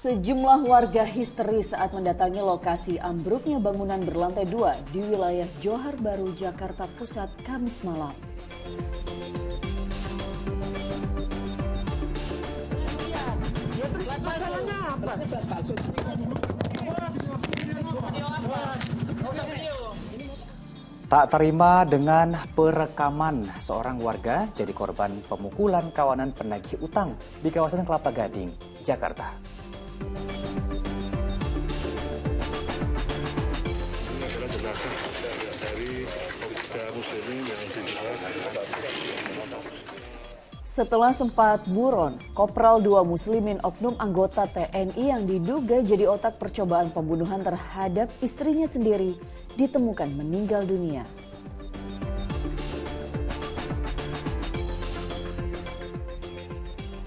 Sejumlah warga histeris saat mendatangi lokasi ambruknya bangunan berlantai 2 di wilayah Johar Baru, Jakarta Pusat, Kamis malam. Tak terima dengan perekaman seorang warga jadi korban pemukulan kawanan penagih utang di kawasan Kelapa Gading, Jakarta. Setelah sempat buron, Kopral 2 Muslimin oknum anggota TNI yang diduga jadi otak percobaan pembunuhan terhadap istrinya sendiri ditemukan meninggal dunia.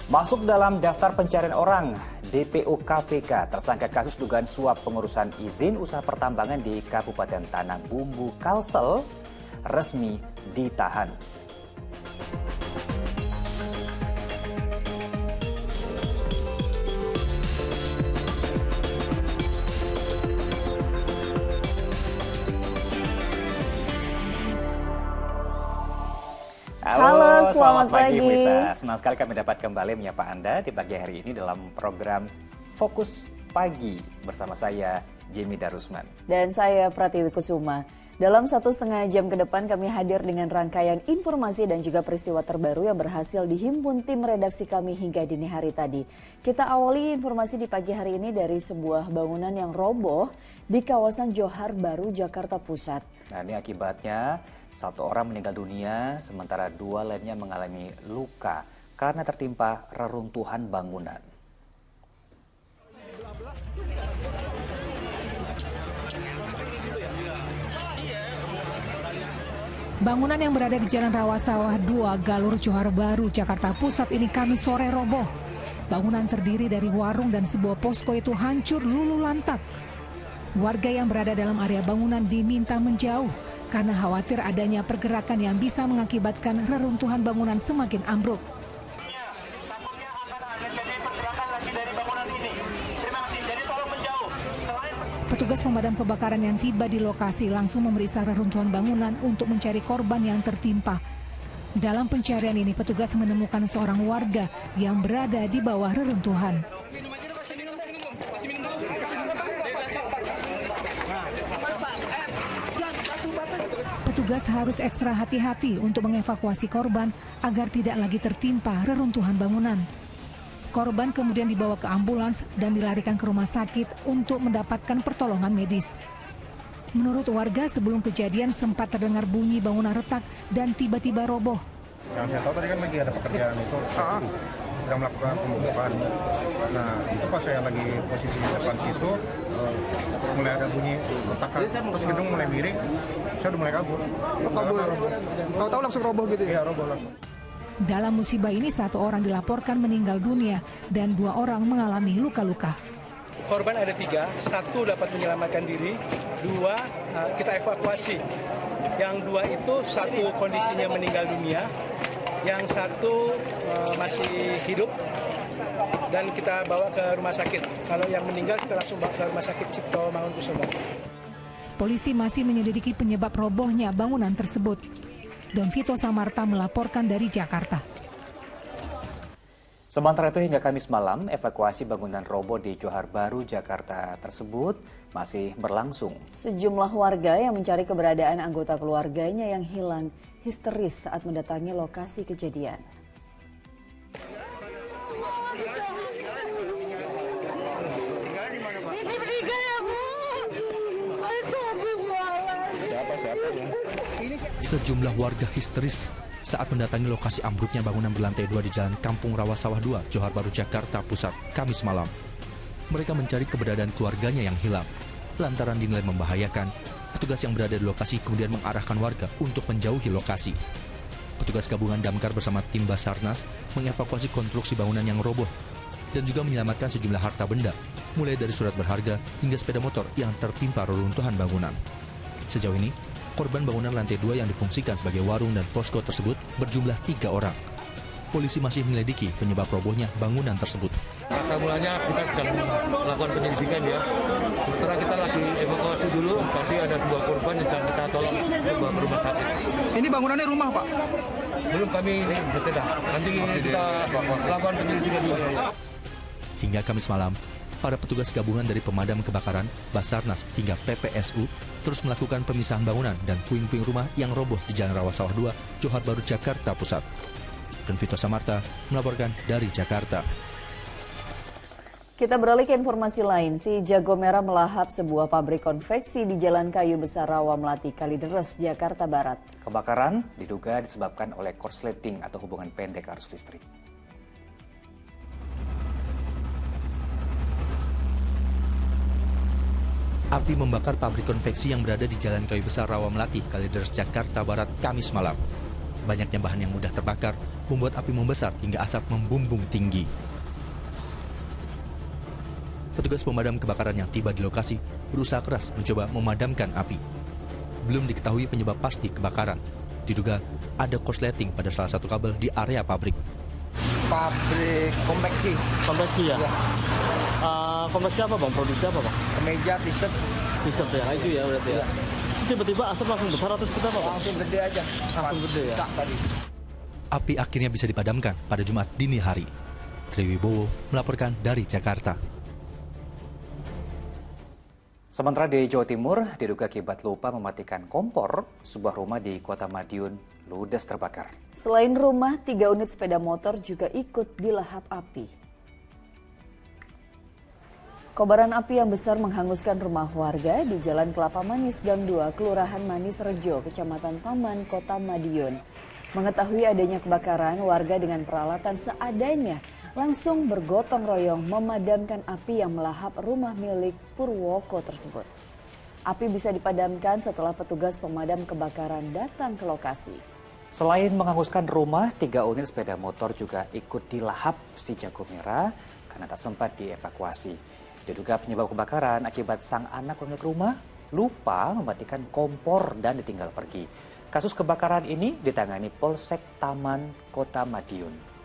Masuk dalam daftar pencarian orang DPO KPK tersangka kasus dugaan suap pengurusan izin usaha pertambangan di Kabupaten Tanah Bumbu, Kalsel resmi ditahan. Halo, selamat pagi. Lisa. Senang sekali kami dapat kembali menyapa Anda di pagi hari ini dalam program Fokus Pagi bersama saya, Jimmy Darusman. Dan saya Pratiwi Kusuma. Dalam 1,5 jam ke depan kami hadir dengan rangkaian informasi dan juga peristiwa terbaru yang berhasil dihimpun tim redaksi kami hingga dini hari tadi. Kita awali informasi di pagi hari ini dari sebuah bangunan yang roboh di kawasan Johar Baru, Jakarta Pusat. Nah, ini akibatnya 1 orang meninggal dunia, sementara 2 lainnya mengalami luka karena tertimpa reruntuhan bangunan. Bangunan yang berada di Jalan Rawasawah 2, Galur Johar Baru, Jakarta Pusat ini Kamis sore roboh. Bangunan terdiri dari warung dan sebuah posko itu hancur lulu lantak. Warga yang berada dalam area bangunan diminta menjauh karena khawatir adanya pergerakan yang bisa mengakibatkan reruntuhan bangunan semakin ambruk. Petugas pemadam kebakaran yang tiba di lokasi langsung memeriksa reruntuhan bangunan untuk mencari korban yang tertimpa. Dalam pencarian ini, petugas menemukan seorang warga yang berada di bawah reruntuhan. Petugas harus ekstra hati-hati untuk mengevakuasi korban agar tidak lagi tertimpa reruntuhan bangunan. Korban kemudian dibawa ke ambulans dan dilarikan ke rumah sakit untuk mendapatkan pertolongan medis. Menurut warga, sebelum kejadian sempat terdengar bunyi bangunan retak dan tiba-tiba roboh. Yang saya tahu tadi kan lagi ada pekerjaan itu sedang melakukan pembukaan. Nah, itu pas saya lagi posisi di depan situ, mulai ada bunyi retakan, terus gedung mulai miring, saya udah mulai kabur. Tahu-tahu langsung roboh gitu ya? Iya, roboh langsung. Dalam musibah ini 1 orang dilaporkan meninggal dunia dan 2 orang mengalami luka-luka. Korban ada 3, 1 dapat menyelamatkan diri, 2 kita evakuasi. Yang 2 itu 1 kondisinya meninggal dunia, yang 1 masih hidup dan kita bawa ke rumah sakit. Kalau yang meninggal kita langsung bawa ke rumah sakit Cipto Mangunkusumo. Polisi masih menyelidiki penyebab robohnya bangunan tersebut. Don Vito Samarta melaporkan dari Jakarta. Sementara itu hingga Kamis malam, evakuasi bangunan roboh di Johar Baru, Jakarta tersebut masih berlangsung. Sejumlah warga yang mencari keberadaan anggota keluarganya yang hilang histeris saat mendatangi lokasi kejadian. Sejumlah warga histeris saat mendatangi lokasi ambruknya bangunan berlantai 2 di Jalan Kampung Rawasawah 2, Johar Baru, Jakarta Pusat, Kamis malam. Mereka mencari keberadaan keluarganya yang hilang. Lantaran dinilai membahayakan, petugas yang berada di lokasi kemudian mengarahkan warga untuk menjauhi lokasi. Petugas gabungan damkar bersama tim Basarnas mengevakuasi konstruksi bangunan yang roboh dan juga menyelamatkan sejumlah harta benda, mulai dari surat berharga hingga sepeda motor yang tertimpa reruntuhan bangunan. Sejauh ini, korban bangunan lantai 2 yang difungsikan sebagai warung dan posko tersebut berjumlah 3 orang. polisi masih menyelidiki penyebab robohnya bangunan tersebut. Asal mulanya kita sedang melakukan penyelidikan ya. Sementara kita lagi evakuasi dulu, tadi ada 2 korban yang sedang kita tolong ke rumah sakit. Ini bangunannya rumah, Pak? Belum kami tidak. Nanti kita lakukan penyelidikan dulu. Hingga Kamis malam, para petugas gabungan dari pemadam kebakaran, Basarnas hingga PPSU terus melakukan pemisahan bangunan dan puing-puing rumah yang roboh di Jalan Rawasawah 2, Johar Baru, Jakarta Pusat. Dan Vito Samarta melaporkan dari Jakarta. Kita beralih ke informasi lain. Si jago merah melahap sebuah pabrik konveksi di Jalan Kayu Besar Rawa Melati, Kalideres, Jakarta Barat. Kebakaran diduga disebabkan oleh korsleting atau hubungan pendek arus listrik. Api membakar pabrik konveksi yang berada di Jalan Kayu Besar Rawa Melati, Kalideres, Jakarta Barat, Kamis malam. Banyaknya bahan yang mudah terbakar membuat api membesar hingga asap membumbung tinggi. Petugas pemadam kebakaran yang tiba di lokasi berusaha keras mencoba memadamkan api. Belum diketahui penyebab pasti kebakaran. Diduga ada korsleting pada salah satu kabel di area pabrik. Pabrik konveksi. Konveksi ya? Ya. Konveksi apa bang? Produksi apa bang? Kemeja, t-shirt. T-shirt ya? Itu ya berarti ya? Tiba-tiba asap langsung besar atau seperti apa bang? Langsung gede aja. Langsung gede ya? Tadi. Api akhirnya bisa dipadamkan pada Jumat dini hari. Triwibowo melaporkan dari Jakarta. Sementara di Jawa Timur, diduga akibat lupa mematikan kompor, sebuah rumah di Kota Madiun ludes terbakar. Selain rumah, 3 unit sepeda motor juga ikut dilahap api. Kobaran api yang besar menghanguskan rumah warga di Jalan Kelapa Manis Gang 2, Kelurahan Manis Rejo, Kecamatan Taman, Kota Madiun. Mengetahui adanya kebakaran, warga dengan peralatan seadanya langsung bergotong royong memadamkan api yang melahap rumah milik Purwoko tersebut. Api bisa dipadamkan setelah petugas pemadam kebakaran datang ke lokasi. Selain menghanguskan rumah, 3 unit sepeda motor juga ikut dilahap si jago merah karena tak sempat dievakuasi. Diduga penyebab kebakaran akibat sang anak pemilik rumah lupa mematikan kompor dan ditinggal pergi. Kasus kebakaran ini ditangani Polsek Taman, Kota Madiun.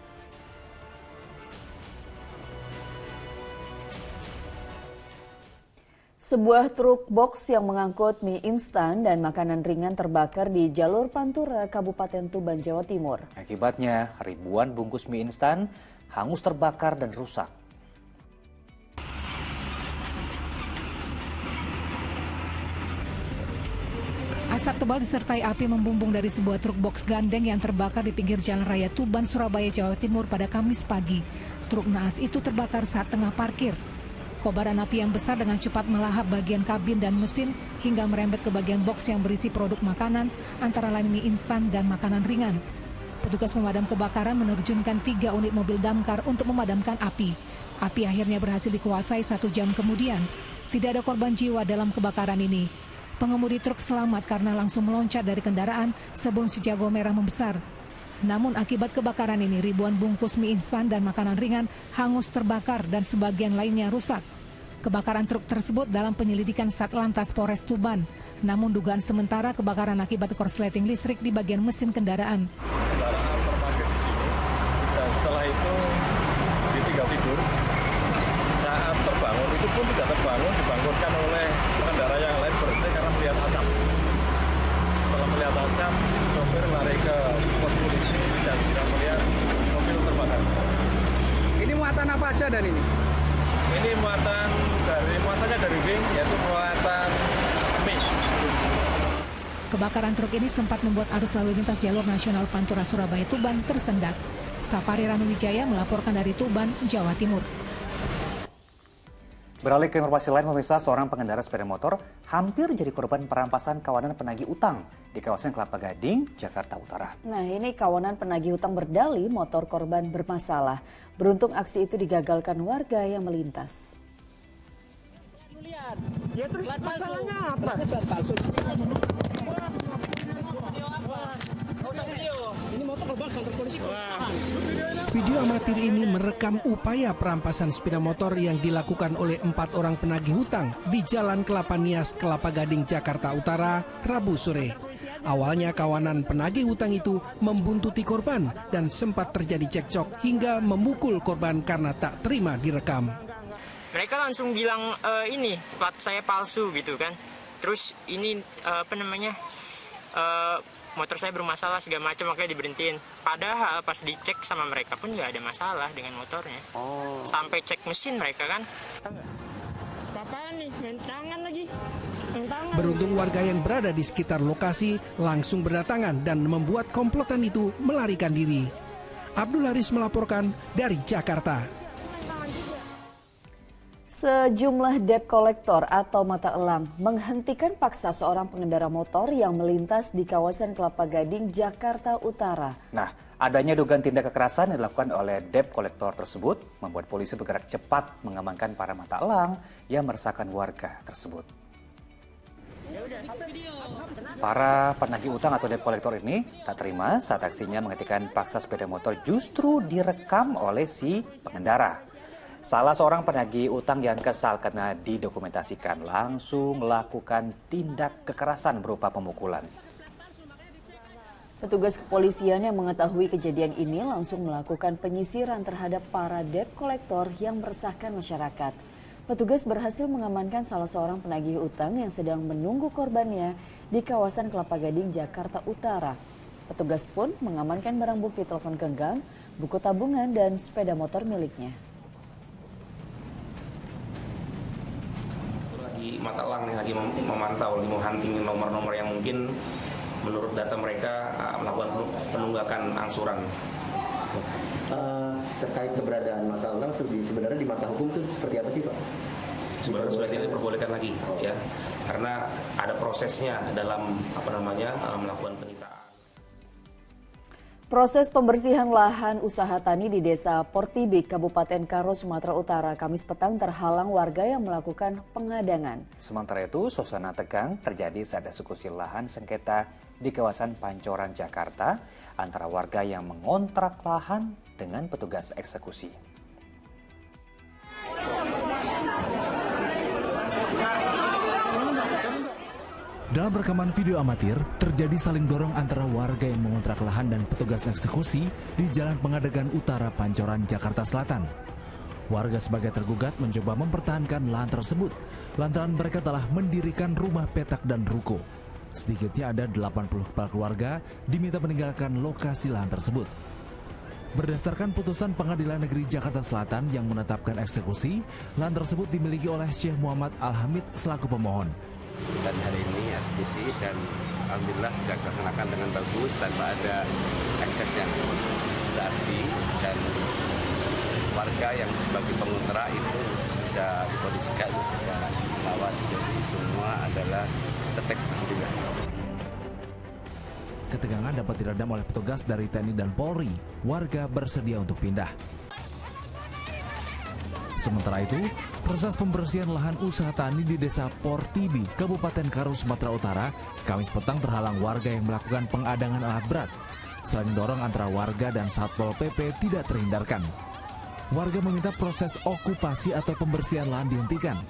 Sebuah truk box yang mengangkut mie instan dan makanan ringan terbakar di jalur Pantura, Kabupaten Tuban, Jawa Timur. Akibatnya, ribuan bungkus mie instan hangus terbakar dan rusak. Asap tebal disertai api membumbung dari sebuah truk box gandeng yang terbakar di pinggir Jalan Raya Tuban, Surabaya, Jawa Timur pada Kamis pagi. Truk naas itu terbakar saat tengah parkir. Kobaran api yang besar dengan cepat melahap bagian kabin dan mesin hingga merembet ke bagian box yang berisi produk makanan, antara lain mie instan dan makanan ringan. Petugas pemadam kebakaran menerjunkan 3 unit mobil damkar untuk memadamkan api. Api akhirnya berhasil dikuasai 1 jam kemudian. Tidak ada korban jiwa dalam kebakaran ini. Pengemudi truk selamat karena langsung meloncat dari kendaraan sebelum si jago merah membesar. Namun akibat kebakaran ini ribuan bungkus mie instan dan makanan ringan hangus terbakar dan sebagian lainnya rusak. Kebakaran truk tersebut dalam penyelidikan Satlantas Polres Tuban. Namun dugaan sementara kebakaran akibat korsleting listrik di bagian mesin kendaraan. Kendaraan terparkir di sini dan setelah itu ditinggal tidur. Saat terbangun itu pun tidak terbangun, dibangunkan oleh pengendara yang lain berhenti karena melihat asap. Setelah melihat asap, sopir lari ke pos polisi dan sudah melihat mobil terbakar. Ini muatan apa aja dan ini? Ini muatannya dari wing, yaitu muatan mie. Kebakaran truk ini sempat membuat arus lalu lintas jalur nasional Pantura Surabaya Tuban tersendat. Safari Ranuwijaya melaporkan dari Tuban, Jawa Timur. Beralih ke informasi lain, pemirsa, seorang pengendara sepeda motor hampir jadi korban perampasan kawanan penagih utang di kawasan Kelapa Gading, Jakarta Utara. Nah, ini kawanan penagih utang berdalih motor korban bermasalah. Beruntung aksi itu digagalkan warga yang melintas. Ya terus masalahnya apa? Video amatir ini merekam upaya perampasan sepeda motor yang dilakukan oleh 4 orang penagih hutang di Jalan Kelapa Nias, Kelapa Gading, Jakarta Utara, Rabu sore. Awalnya kawanan penagih hutang itu membuntuti korban dan sempat terjadi cekcok hingga memukul korban karena tak terima direkam. Mereka langsung bilang ini plat saya palsu gitu kan. Terus ini motor saya bermasalah segala macam, makanya diberhentiin. Padahal pas dicek sama mereka pun nggak ada masalah dengan motornya. Sampai cek mesin mereka kan. Apaan nih, main tangan lagi. Beruntung warga yang berada di sekitar lokasi langsung berdatangan dan membuat komplotan itu melarikan diri. Abdul Haris melaporkan dari Jakarta. Sejumlah debt collector atau mata elang menghentikan paksa seorang pengendara motor yang melintas di kawasan Kelapa Gading, Jakarta Utara. Nah, adanya dugaan tindak kekerasan yang dilakukan oleh debt collector tersebut membuat polisi bergerak cepat mengamankan para mata elang yang meresahkan warga tersebut. Para penagih utang atau debt collector ini tak terima saat aksinya menghentikan paksa sepeda motor justru direkam oleh si pengendara. Salah seorang penagih utang yang kesal karena didokumentasikan langsung melakukan tindak kekerasan berupa pemukulan. Petugas kepolisian yang mengetahui kejadian ini langsung melakukan penyisiran terhadap para debt collector yang meresahkan masyarakat. Petugas berhasil mengamankan salah seorang penagih utang yang sedang menunggu korbannya di kawasan Kelapa Gading, Jakarta Utara. Petugas pun mengamankan barang bukti telepon genggam, buku tabungan, dan sepeda motor miliknya. Mata elang nih lagi memantau, mau hunting nomor-nomor yang mungkin menurut data mereka melakukan penunggakan angsuran. Terkait keberadaan mata elang sebenarnya di mata hukum itu seperti apa sih Pak? Sebenarnya sudah tidak diperbolehkan lagi, ya, karena ada prosesnya dalam melakukan penyitaan. Proses pembersihan lahan usaha tani di Desa Portibik, Kabupaten Karo, Sumatera Utara, Kamis petang terhalang warga yang melakukan pengadangan. Sementara itu, suasana tegang terjadi saat eksekusi lahan sengketa di kawasan Pancoran, Jakarta, antara warga yang mengontrak lahan dengan petugas eksekusi. Dalam rekaman video amatir, terjadi saling dorong antara warga yang mengontrak lahan dan petugas eksekusi di Jalan Pengadegan Utara, Pancoran, Jakarta Selatan. Warga sebagai tergugat mencoba mempertahankan lahan tersebut, lantaran mereka telah mendirikan rumah petak dan ruko. Sedikitnya ada 80 kepala keluarga diminta meninggalkan lokasi lahan tersebut. Berdasarkan putusan Pengadilan Negeri Jakarta Selatan yang menetapkan eksekusi, lahan tersebut dimiliki oleh Syekh Muhammad Al-Hamid selaku pemohon. Dan hari ini eksekusi dan alhamdulillah bisa dilaksanakan dengan bagus tanpa ada ekses yang berarti, dan warga yang sebagai pengontrak itu bisa dikondisikan dan dirawat, jadi semua adalah tertek alhamdulillah. Ketegangan dapat diredam oleh petugas dari TNI dan Polri. Warga bersedia untuk pindah. Sementara itu, proses pembersihan lahan usaha tani di Desa Portibi, Kabupaten Karo, Sumatera Utara, Kamis petang terhalang warga yang melakukan pengadangan alat berat. Saling dorong antara warga dan Satpol PP tidak terhindarkan. Warga meminta proses okupasi atau pembersihan lahan dihentikan.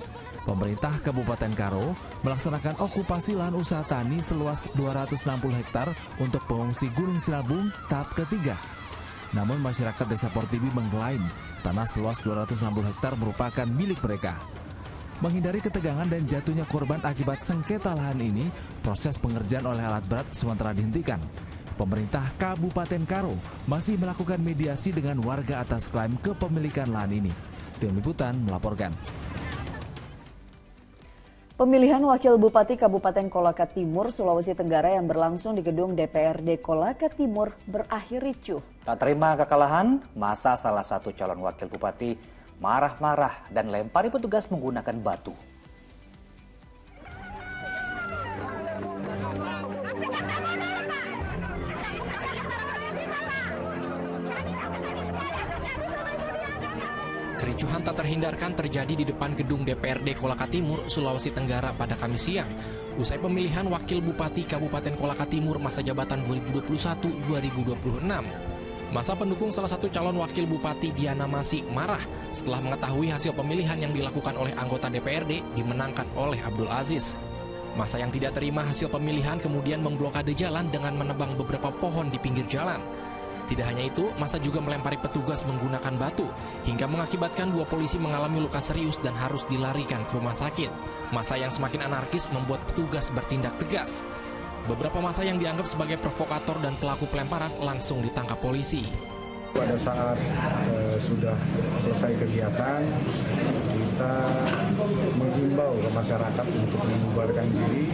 Pemerintah Kabupaten Karo melaksanakan okupasi lahan usaha tani seluas 260 hektar untuk pengungsi Gunung Sinabung tahap ketiga. Namun masyarakat Desa Portibi mengklaim tanah seluas 260 hektar merupakan milik mereka. Menghindari ketegangan dan jatuhnya korban akibat sengketa lahan ini, proses pengerjaan oleh alat berat sementara dihentikan. Pemerintah Kabupaten Karo masih melakukan mediasi dengan warga atas klaim kepemilikan lahan ini. Tim Liputan melaporkan. Pemilihan Wakil Bupati Kabupaten Kolaka Timur, Sulawesi Tenggara yang berlangsung di gedung DPRD Kolaka Timur berakhir ricuh. Tak terima kekalahan, masa salah satu calon wakil bupati marah-marah dan lempari petugas menggunakan batu. Kericuhan tak terhindarkan terjadi di depan gedung DPRD Kolaka Timur, Sulawesi Tenggara pada Kamis siang. Usai pemilihan Wakil Bupati Kabupaten Kolaka Timur masa jabatan 2021-2026. Masa pendukung salah satu calon wakil Bupati Diana Masih marah setelah mengetahui hasil pemilihan yang dilakukan oleh anggota DPRD dimenangkan oleh Abdul Aziz. Masa yang tidak terima hasil pemilihan kemudian memblokade jalan dengan menebang beberapa pohon di pinggir jalan. Tidak hanya itu, masa juga melempari petugas menggunakan batu, hingga mengakibatkan 2 polisi mengalami luka serius dan harus dilarikan ke rumah sakit. Masa yang semakin anarkis membuat petugas bertindak tegas. Beberapa masa yang dianggap sebagai provokator dan pelaku pelemparan langsung ditangkap polisi. Pada saat sudah selesai kegiatan, kita menghimbau ke masyarakat untuk membubarkan diri,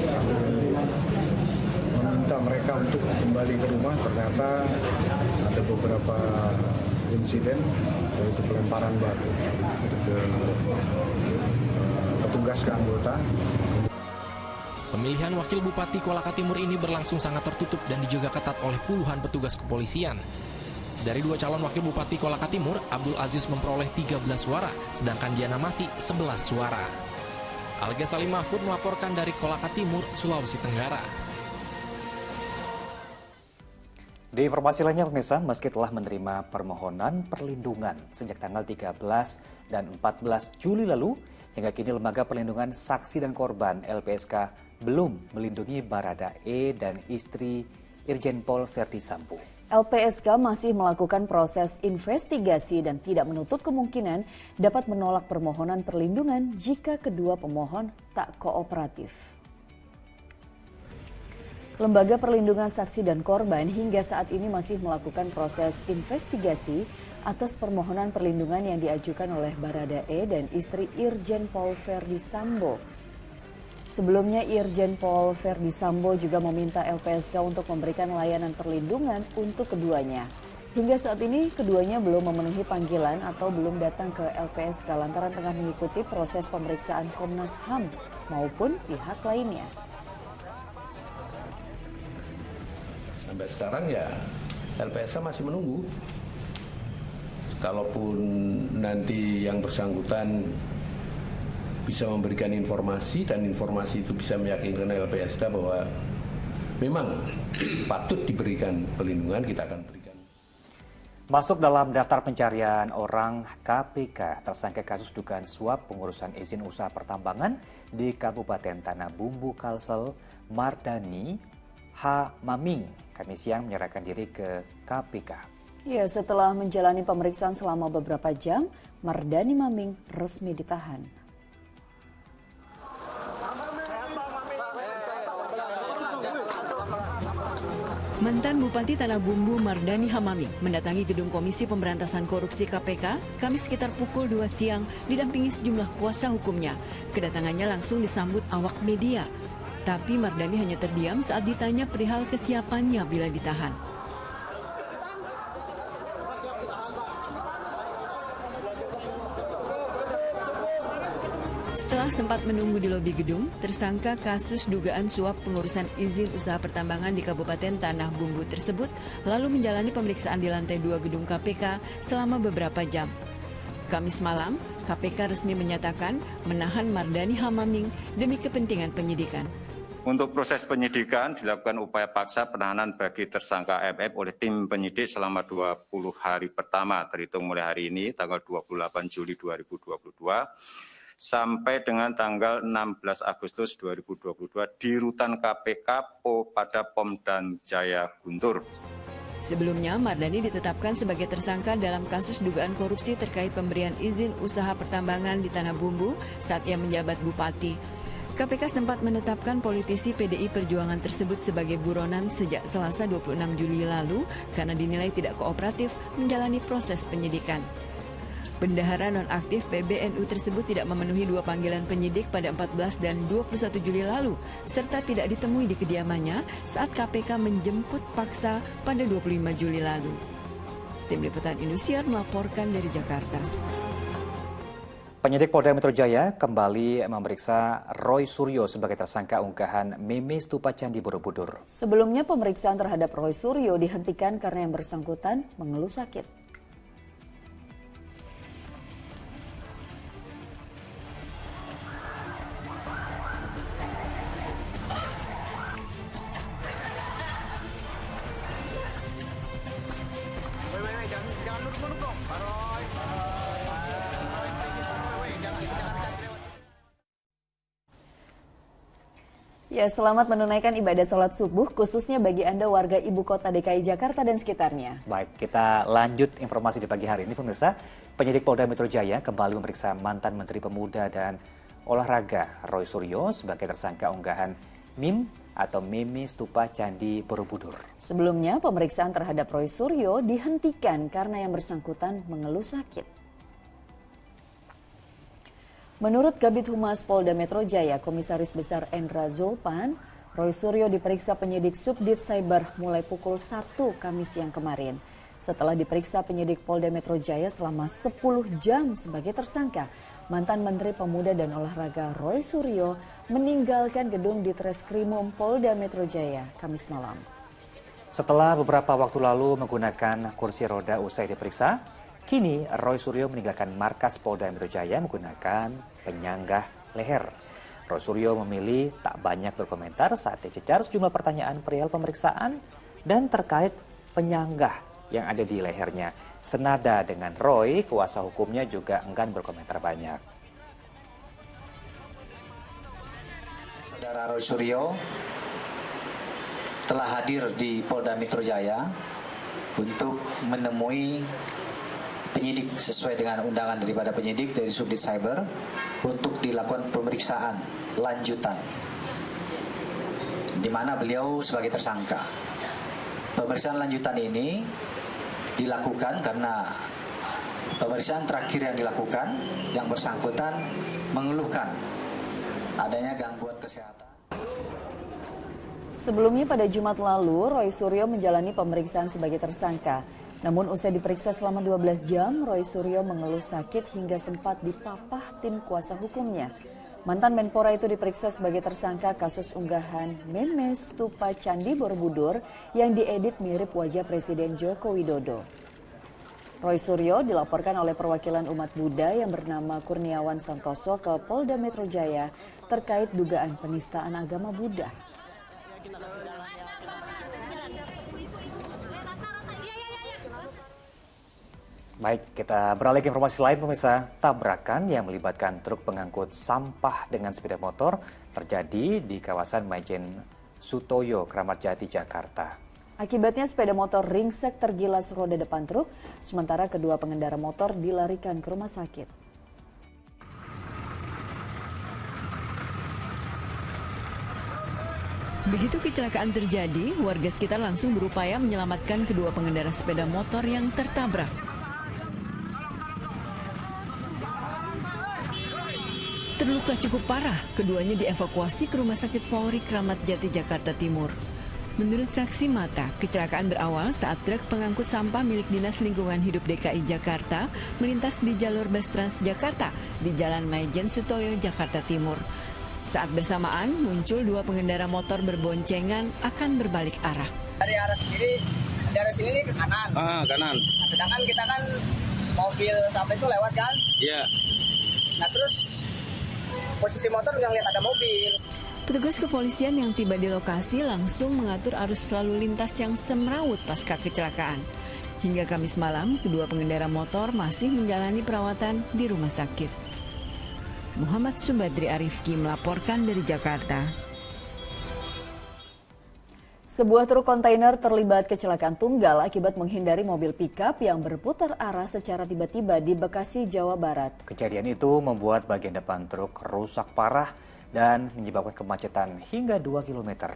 sambil meminta mereka untuk kembali ke rumah. Ternyata ada beberapa insiden, yaitu pelemparan batu ke petugas ke anggota. Pemilihan Wakil Bupati Kolaka Timur ini berlangsung sangat tertutup dan dijaga ketat oleh puluhan petugas kepolisian. Dari 2 calon Wakil Bupati Kolaka Timur, Abdul Aziz memperoleh 13 suara, sedangkan Diana Masih 11 suara. Alga Salim Mahfud melaporkan dari Kolaka Timur, Sulawesi Tenggara. Di informasi lainnya pemirsa, meski telah menerima permohonan perlindungan sejak tanggal 13 dan 14 Juli lalu, hingga kini Lembaga Perlindungan Saksi dan Korban LPSK belum melindungi Baradae dan istri Irjen Pol Verdi Sambo. LPSK masih melakukan proses investigasi dan tidak menutup kemungkinan dapat menolak permohonan perlindungan jika kedua pemohon tak kooperatif. Lembaga Perlindungan Saksi dan Korban hingga saat ini masih melakukan proses investigasi atas permohonan perlindungan yang diajukan oleh Baradae dan istri Irjen Pol Verdi Sambo. Sebelumnya Irjen Pol Verdi Sambo juga meminta LPSK untuk memberikan layanan perlindungan untuk keduanya. Hingga saat ini keduanya belum memenuhi panggilan atau belum datang ke LPSK lantaran tengah mengikuti proses pemeriksaan Komnas HAM maupun pihak lainnya. Sampai sekarang ya LPSK masih menunggu. Kalaupun nanti yang bersangkutan bisa memberikan informasi dan informasi itu bisa meyakinkan LPSK bahwa memang patut diberikan perlindungan, kita akan berikan. Masuk dalam daftar pencarian orang KPK tersangka kasus dugaan suap pengurusan izin usaha pertambangan di Kabupaten Tanah Bumbu Kalsel, Mardani H. Maming, Kamis siang menyerahkan diri ke KPK. Ya, setelah menjalani pemeriksaan selama beberapa jam, Mardani Maming resmi ditahan. Mantan Bupati Tanah Bumbu Mardani Hamami mendatangi gedung Komisi Pemberantasan Korupsi KPK Kamis sekitar pukul 2 siang didampingi sejumlah kuasa hukumnya. Kedatangannya langsung disambut awak media. Tapi Mardani hanya terdiam saat ditanya perihal kesiapannya bila ditahan. Setelah sempat menunggu di lobi gedung, tersangka kasus dugaan suap pengurusan izin usaha pertambangan di Kabupaten Tanah Bumbu tersebut lalu menjalani pemeriksaan di lantai 2 gedung KPK selama beberapa jam. Kamis malam, KPK resmi menyatakan menahan Mardani Hamaming demi kepentingan penyidikan. Untuk proses penyidikan dilakukan upaya paksa penahanan bagi tersangka MF oleh tim penyidik selama 20 hari pertama terhitung mulai hari ini tanggal 28 Juli 2022 sampai dengan tanggal 16 Agustus 2022 di rutan KPK pada Pom dan Jaya Guntur. Sebelumnya, Mardani ditetapkan sebagai tersangka dalam kasus dugaan korupsi terkait pemberian izin usaha pertambangan di Tanah Bumbu saat ia menjabat bupati. KPK sempat menetapkan politisi PDI Perjuangan tersebut sebagai buronan sejak Selasa 26 Juli lalu karena dinilai tidak kooperatif menjalani proses penyidikan. Bendahara nonaktif PBNU tersebut tidak memenuhi 2 panggilan penyidik pada 14 dan 21 Juli lalu, serta tidak ditemui di kediamannya saat KPK menjemput paksa pada 25 Juli lalu. Tim Liputan Indosiar melaporkan dari Jakarta. Penyidik Polda Metro Jaya kembali memeriksa Roy Suryo sebagai tersangka unggahan meme stupa Candi Borobudur. Sebelumnya pemeriksaan terhadap Roy Suryo dihentikan karena yang bersangkutan mengeluh sakit. Ya, selamat menunaikan ibadah sholat subuh khususnya bagi Anda warga Ibu Kota DKI Jakarta dan sekitarnya. Baik, kita lanjut informasi di pagi hari ini pemirsa. Penyidik Polda Metro Jaya kembali memeriksa mantan Menteri Pemuda dan Olahraga Roy Suryo sebagai tersangka unggahan meme atau meme stupa Candi Borobudur. Sebelumnya, pemeriksaan terhadap Roy Suryo dihentikan karena yang bersangkutan mengeluh sakit. Menurut Kabid Humas Polda Metro Jaya, Komisaris Besar Endra Zulpan, Roy Suryo diperiksa penyidik Subdit Cyber mulai pukul 1 Kamis siang kemarin. Setelah diperiksa penyidik Polda Metro Jaya selama 10 jam sebagai tersangka, mantan Menteri Pemuda dan Olahraga Roy Suryo meninggalkan gedung Ditreskrimum Polda Metro Jaya Kamis malam. Setelah beberapa waktu lalu menggunakan kursi roda usai diperiksa, kini Roy Suryo meninggalkan markas Polda Metro Jaya menggunakan penyanggah leher. Roy Suryo memilih tak banyak berkomentar saat dicecar sejumlah pertanyaan perihal pemeriksaan dan terkait penyanggah yang ada di lehernya. Senada dengan Roy, kuasa hukumnya juga enggan berkomentar banyak. Saudara Roy Suryo telah hadir di Polda Metro Jaya untuk menemui penyidik sesuai dengan undangan daripada penyidik dari Subdit Cyber untuk dilakukan pemeriksaan lanjutan di mana beliau sebagai tersangka. Pemeriksaan lanjutan ini dilakukan karena pemeriksaan terakhir yang dilakukan yang bersangkutan mengeluhkan adanya gangguan kesehatan. Sebelumnya pada Jumat lalu, Roy Suryo menjalani pemeriksaan sebagai tersangka. Namun usai diperiksa selama 12 jam, Roy Suryo mengeluh sakit hingga sempat dipapah tim kuasa hukumnya. Mantan Menpora itu diperiksa sebagai tersangka kasus unggahan meme stupa Candi Borobudur yang diedit mirip wajah Presiden Joko Widodo. Roy Suryo dilaporkan oleh perwakilan umat Buddha yang bernama Kurniawan Santoso ke Polda Metro Jaya terkait dugaan penistaan agama Buddha. Baik, kita beralih ke informasi lain pemirsa. Tabrakan yang melibatkan truk pengangkut sampah dengan sepeda motor terjadi di kawasan Maijen Sutoyo, Kramat Jati, Jakarta. Akibatnya sepeda motor ringsek tergilas roda depan truk, sementara kedua pengendara motor dilarikan ke rumah sakit. Begitu kecelakaan terjadi, warga sekitar langsung berupaya menyelamatkan kedua pengendara sepeda motor yang tertabrak. Terluka cukup parah, keduanya dievakuasi ke Rumah Sakit Polri Kramat Jati, Jakarta Timur. Menurut saksi mata, kecelakaan berawal saat truk pengangkut sampah milik Dinas Lingkungan Hidup DKI Jakarta melintas di jalur bus Transjakarta di Jalan Maijen Sutoyo, Jakarta Timur. Saat bersamaan, muncul dua pengendara motor berboncengan akan berbalik arah. Dari arah sini nih ke kanan. Kanan. Nah, sedangkan kita kan mobil sampah itu lewat kan? Iya. Nah terus posisi motor nggak lihat ada mobil. Petugas kepolisian yang tiba di lokasi langsung mengatur arus lalu lintas yang semrawut pasca kecelakaan. Hingga Kamis malam, kedua pengendara motor masih menjalani perawatan di rumah sakit. Muhammad Subadri Arifki melaporkan dari Jakarta. Sebuah truk kontainer terlibat kecelakaan tunggal akibat menghindari mobil pickup yang berputar arah secara tiba-tiba di Bekasi, Jawa Barat. Kejadian itu membuat bagian depan truk rusak parah dan menyebabkan kemacetan hingga 2 km.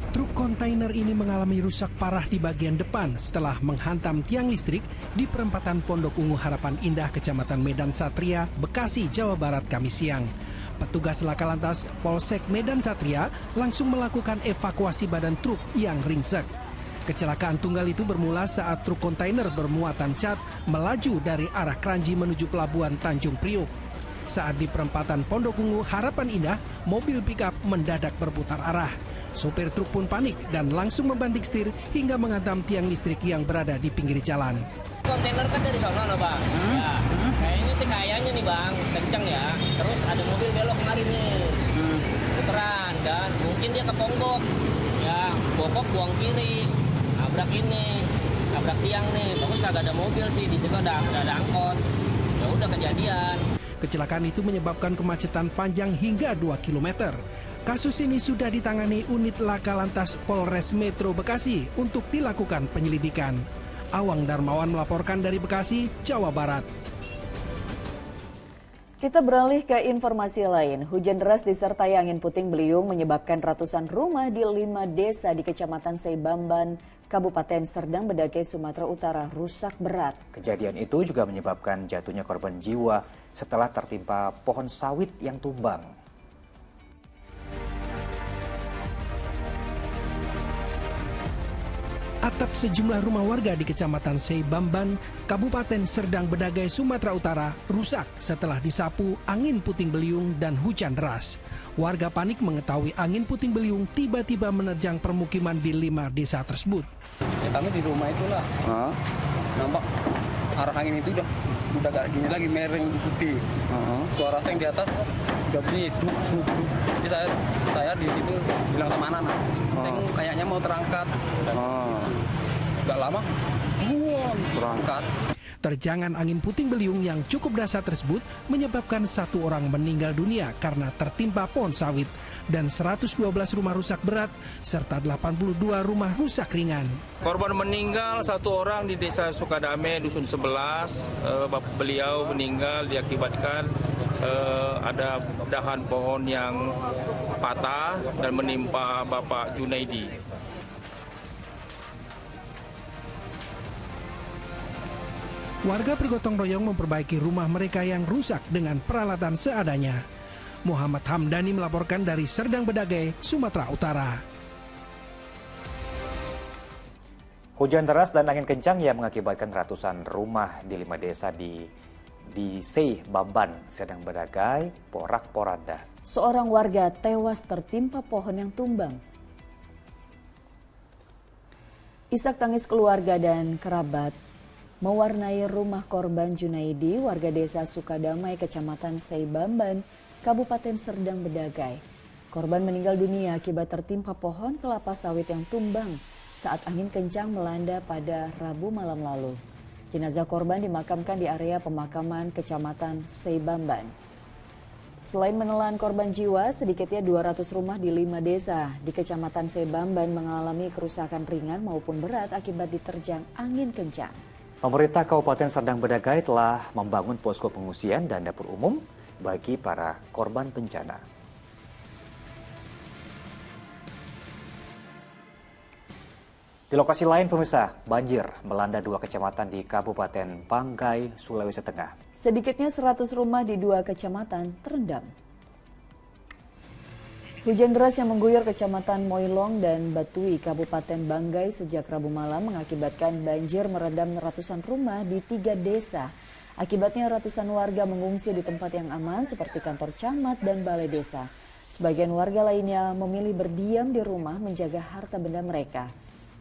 Truk kontainer ini mengalami rusak parah di bagian depan setelah menghantam tiang listrik di perempatan Pondok Ungu Harapan Indah, Kecamatan Medan Satria, Bekasi, Jawa Barat, Kamis siang. Petugas Laka Lantas Polsek Medan Satria langsung melakukan evakuasi badan truk yang ringsek. Kecelakaan tunggal itu bermula saat truk kontainer bermuatan cat melaju dari arah Kranji menuju Pelabuhan Tanjung Priuk. Saat di perempatan Pondok Ungu Harapan Indah, mobil pickup mendadak berputar arah. Sopir truk pun panik dan langsung membanting setir hingga menghantam tiang listrik yang berada di pinggir jalan. Kontainer kan dari sana loh bang. Ya, kayaknya sih kayaknya nih bang, kenceng ya. Terus ada mobil belok kemarin nih, puteran dan mungkin dia keponggok. Ya, bokok buang kiri, nabrak ini, nabrak tiang nih. Bagus kagak ada mobil sih, di situ ada angkot. Ya udah kejadian. Kecelakaan itu menyebabkan kemacetan panjang hingga 2 km. Kasus ini sudah ditangani unit Laka Lantas Polres Metro Bekasi untuk dilakukan penyelidikan. Awang Darmawan melaporkan dari Bekasi, Jawa Barat. Kita beralih ke informasi lain. Hujan deras disertai angin puting beliung menyebabkan ratusan rumah di 5 desa di Kecamatan Seibamban, Kabupaten Serdang Bedagai, Sumatera Utara rusak berat. Kejadian itu juga menyebabkan jatuhnya korban jiwa setelah tertimpa pohon sawit yang tumbang. Atap sejumlah rumah warga di Kecamatan Seibamban, Kabupaten Serdang Bedagai, Sumatera Utara rusak setelah disapu angin puting beliung dan hujan deras. Warga panik mengetahui angin puting beliung tiba-tiba menerjang permukiman di 5 desa tersebut. Ya, kami di rumah itulah, nampak arah angin itu udah kayak gini lagi, mereng putih. Suara seng di atas udah bunyi duk. Jadi saya di situ bilang sama anak, seng kayaknya mau terangkat. Gak lama, berangkat. Terjangan angin puting beliung yang cukup dahsyat tersebut menyebabkan 1 orang meninggal dunia karena tertimpa pohon sawit dan 112 rumah rusak berat serta 82 rumah rusak ringan. Korban meninggal 1 orang di Desa Sukadame, Dusun 11. Beliau meninggal diakibatkan ada dahan pohon yang patah dan menimpa Bapak Junaidi. Warga bergotong royong memperbaiki rumah mereka yang rusak dengan peralatan seadanya. Muhammad Hamdani melaporkan dari Serdang Bedagai, Sumatera Utara. Hujan deras dan angin kencang yang mengakibatkan ratusan rumah di 5 desa di Seibamban, Serdang Bedagai, porak-poranda. Seorang warga tewas tertimpa pohon yang tumbang. Isak tangis keluarga dan kerabat mewarnai rumah korban Junaidi, warga desa Sukadamai, Kecamatan Seibamban, Kabupaten Serdang Bedagai. Korban meninggal dunia akibat tertimpa pohon kelapa sawit yang tumbang saat angin kencang melanda pada Rabu malam lalu. Jenazah korban dimakamkan di area pemakaman Kecamatan Seibamban. Selain menelan korban jiwa, sedikitnya 200 rumah di 5 desa di Kecamatan Seibamban mengalami kerusakan ringan maupun berat akibat diterjang angin kencang. Pemerintah Kabupaten Serdang Bedagai telah membangun posko pengungsian dan dapur umum bagi para korban bencana. Di lokasi lain, pemirsa, banjir melanda 2 kecamatan di Kabupaten Banggai, Sulawesi Tengah. Sedikitnya 100 rumah di 2 kecamatan terendam. Hujan deras yang mengguyur Kecamatan Moilong dan Batui, Kabupaten Banggai sejak Rabu malam mengakibatkan banjir merendam ratusan rumah di 3 desa. Akibatnya ratusan warga mengungsi di tempat yang aman seperti kantor camat dan balai desa. Sebagian warga lainnya memilih berdiam di rumah menjaga harta benda mereka.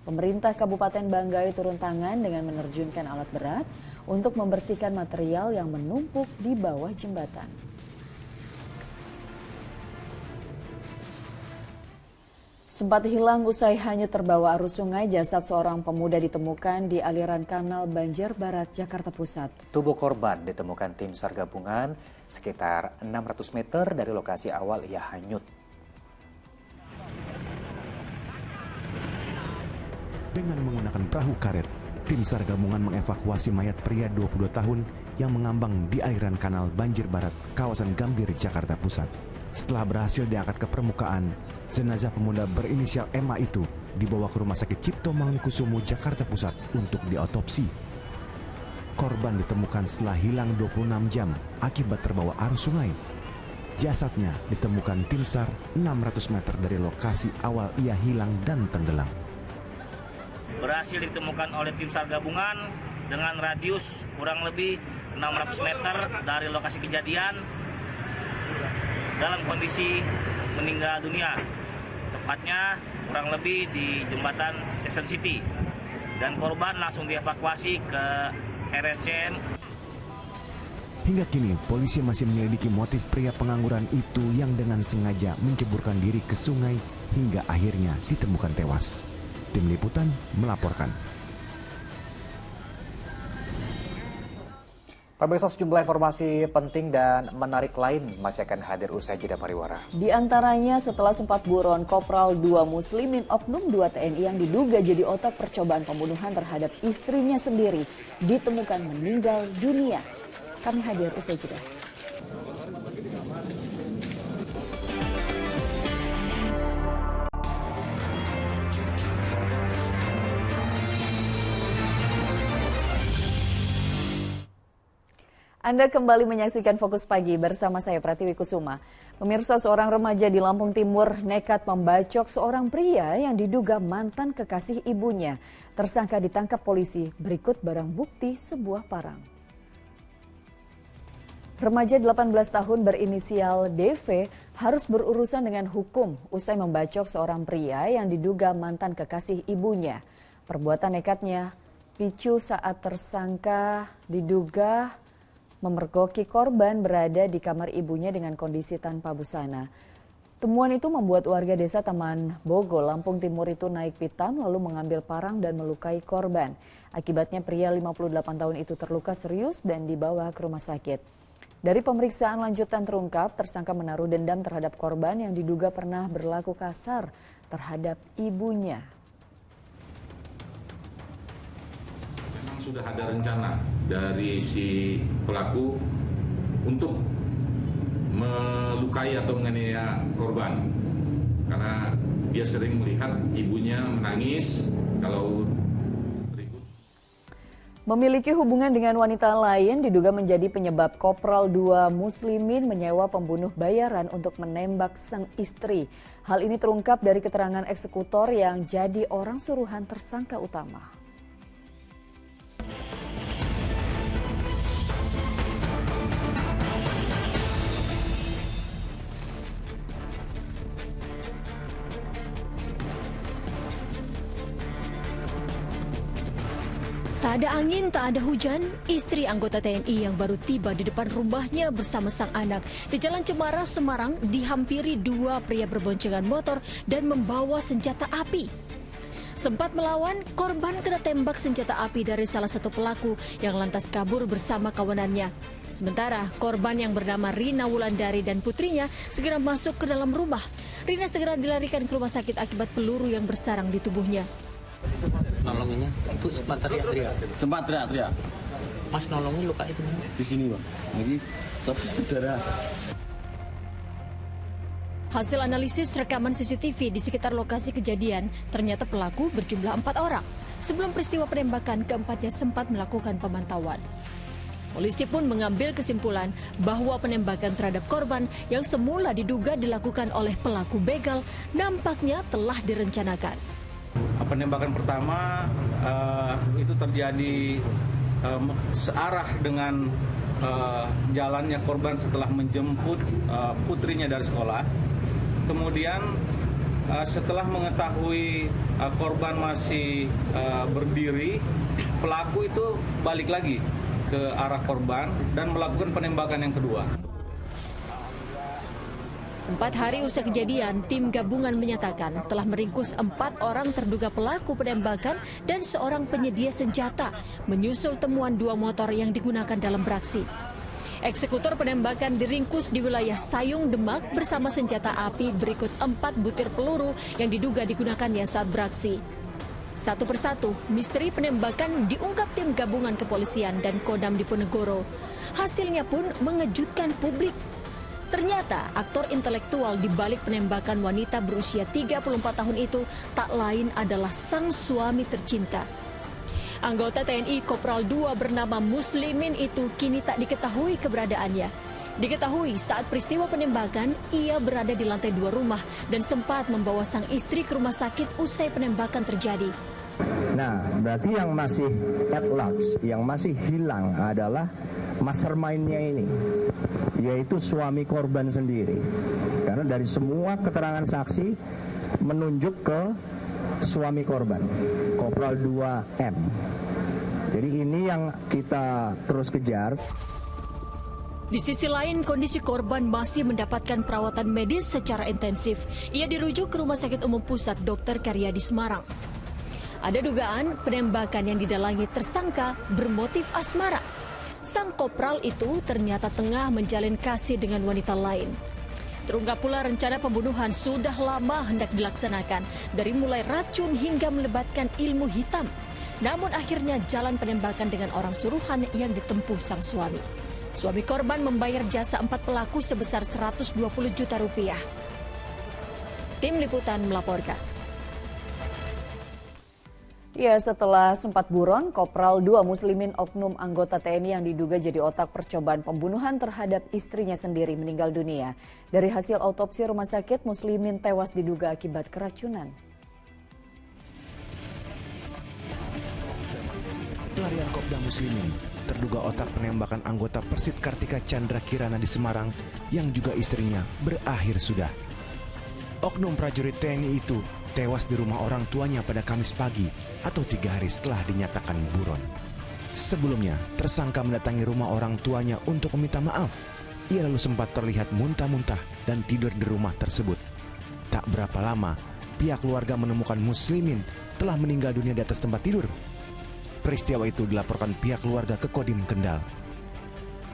Pemerintah Kabupaten Banggai turun tangan dengan menerjunkan alat berat untuk membersihkan material yang menumpuk di bawah jembatan. Sempat hilang usai hanyut terbawa arus sungai, jasad seorang pemuda ditemukan di aliran kanal Banjir Barat, Jakarta Pusat. Tubuh korban ditemukan tim SAR gabungan sekitar 600 meter dari lokasi awal ia hanyut. Dengan menggunakan perahu karet, tim SAR gabungan mengevakuasi mayat pria 22 tahun yang mengambang di aliran kanal Banjir Barat, kawasan Gambir, Jakarta Pusat. Setelah berhasil diangkat ke permukaan, jenazah pemuda berinisial MA itu dibawa ke Rumah Sakit Cipto Mangunkusumo, Jakarta Pusat untuk diotopsi. Korban ditemukan setelah hilang 26 jam akibat terbawa arus sungai. Jasadnya ditemukan tim SAR 600 meter dari lokasi awal ia hilang dan tenggelam. Berhasil ditemukan oleh tim SAR gabungan dengan radius kurang lebih 600 meter dari lokasi kejadian dalam kondisi meninggal dunia. Tepatnya kurang lebih di jembatan Season City. Dan korban langsung dievakuasi ke RSCM. Hingga kini, polisi masih menyelidiki motif pria pengangguran itu yang dengan sengaja menceburkan diri ke sungai hingga akhirnya ditemukan tewas. Tim Liputan melaporkan. Pemirsa, sejumlah informasi penting dan menarik lain masih akan hadir usai jeda pariwara. Di antaranya setelah sempat buron, Kopral 2 Muslimin Oknum 2 TNI yang diduga jadi otak percobaan pembunuhan terhadap istrinya sendiri ditemukan meninggal dunia. Kami hadir usai jeda. Anda kembali menyaksikan Fokus Pagi bersama saya Pratiwi Kusuma. Pemirsa, seorang remaja di Lampung Timur nekat membacok seorang pria yang diduga mantan kekasih ibunya. Tersangka ditangkap polisi, berikut barang bukti sebuah parang. Remaja 18 tahun berinisial DV harus berurusan dengan hukum usai membacok seorang pria yang diduga mantan kekasih ibunya. Perbuatan nekatnya picu saat tersangka diduga memergoki korban berada di kamar ibunya dengan kondisi tanpa busana. Temuan itu membuat warga desa Taman Bogo, Lampung Timur itu naik pitam lalu mengambil parang dan melukai korban. Akibatnya pria 58 tahun itu terluka serius dan dibawa ke rumah sakit. Dari pemeriksaan lanjutan terungkap, tersangka menaruh dendam terhadap korban yang diduga pernah berlaku kasar terhadap ibunya. Sudah ada rencana dari si pelaku untuk melukai atau menganiaya korban karena dia sering melihat ibunya menangis kalau ribut. Memiliki hubungan dengan wanita lain diduga menjadi penyebab Kopral 2 Muslimin menyewa pembunuh bayaran untuk menembak sang istri. Hal ini terungkap dari keterangan eksekutor yang jadi orang suruhan tersangka utama. Tak ada angin, tak ada hujan, istri anggota TNI yang baru tiba di depan rumahnya bersama sang anak di Jalan Cemara, Semarang dihampiri dua pria berboncengan motor dan membawa senjata api. Sempat melawan, korban kena tembak senjata api dari salah satu pelaku yang lantas kabur bersama kawanannya. Sementara korban yang bernama Rina Wulandari dan putrinya segera masuk ke dalam rumah. Rina segera dilarikan ke rumah sakit akibat peluru yang bersarang di tubuhnya. Nolonginnya, ibu sempat teriak-teriak. Sempat teriak-teriak. Mas nolongin luka ibu. Di sini, Bang. Lagi tapi saudara. Hasil analisis rekaman CCTV di sekitar lokasi kejadian, ternyata pelaku berjumlah 4 orang. Sebelum peristiwa penembakan, keempatnya sempat melakukan pemantauan. Polisi pun mengambil kesimpulan bahwa penembakan terhadap korban yang semula diduga dilakukan oleh pelaku begal nampaknya telah direncanakan. Penembakan pertama itu terjadi searah dengan jalannya korban setelah menjemput putrinya dari sekolah. Kemudian setelah mengetahui korban masih berdiri, pelaku itu balik lagi ke arah korban dan melakukan penembakan yang kedua. 4 hari usai kejadian, tim gabungan menyatakan telah meringkus 4 orang terduga pelaku penembakan dan seorang penyedia senjata, menyusul temuan 2 motor yang digunakan dalam beraksi. Eksekutor penembakan diringkus di wilayah Sayung, Demak bersama senjata api berikut 4 butir peluru yang diduga digunakannya saat beraksi. Satu persatu, misteri penembakan diungkap tim gabungan kepolisian dan Kodam Diponegoro. Hasilnya pun mengejutkan publik. Ternyata aktor intelektual di balik penembakan wanita berusia 34 tahun itu tak lain adalah sang suami tercinta. Anggota TNI Kopral 2 bernama Muslimin itu kini tak diketahui keberadaannya. Diketahui saat peristiwa penembakan, ia berada di lantai 2 rumah dan sempat membawa sang istri ke rumah sakit usai penembakan terjadi. Nah, berarti yang masih at large, yang masih hilang adalah mastermind-nya ini, yaitu suami korban sendiri. Karena dari semua keterangan saksi menunjuk ke suami korban, Kopral 2M. Jadi ini yang kita terus kejar. Di sisi lain, kondisi korban masih mendapatkan perawatan medis secara intensif. Ia dirujuk ke Rumah Sakit Umum Pusat Dr. Karyadi Semarang. Ada dugaan penembakan yang didalangi tersangka bermotif asmara. sang kopral itu ternyata tengah menjalin kasih dengan wanita lain. Terungkap pula rencana pembunuhan sudah lama hendak dilaksanakan, dari mulai racun hingga melibatkan ilmu hitam. Namun akhirnya jalan penembakan dengan orang suruhan yang ditempuh sang suami. Suami korban membayar jasa 4 pelaku sebesar 120 juta rupiah. Tim Liputan melaporkan. Ya, setelah sempat buron, Kopral 2 Muslimin oknum anggota TNI yang diduga jadi otak percobaan pembunuhan terhadap istrinya sendiri meninggal dunia. Dari hasil autopsi rumah sakit, Muslimin tewas diduga akibat keracunan. Pelarian Kopda Muslimin, terduga otak penembakan anggota Persit Kartika Chandra Kirana di Semarang yang juga istrinya berakhir sudah. Oknum prajurit TNI itu tewas di rumah orang tuanya pada Kamis pagi atau 3 hari setelah dinyatakan buron. Sebelumnya, tersangka mendatangi rumah orang tuanya untuk meminta maaf. Ia lalu sempat terlihat muntah-muntah dan tidur di rumah tersebut. Tak berapa lama, pihak keluarga menemukan Muslimin telah meninggal dunia di atas tempat tidur. Peristiwa itu dilaporkan pihak keluarga ke Kodim Kendal.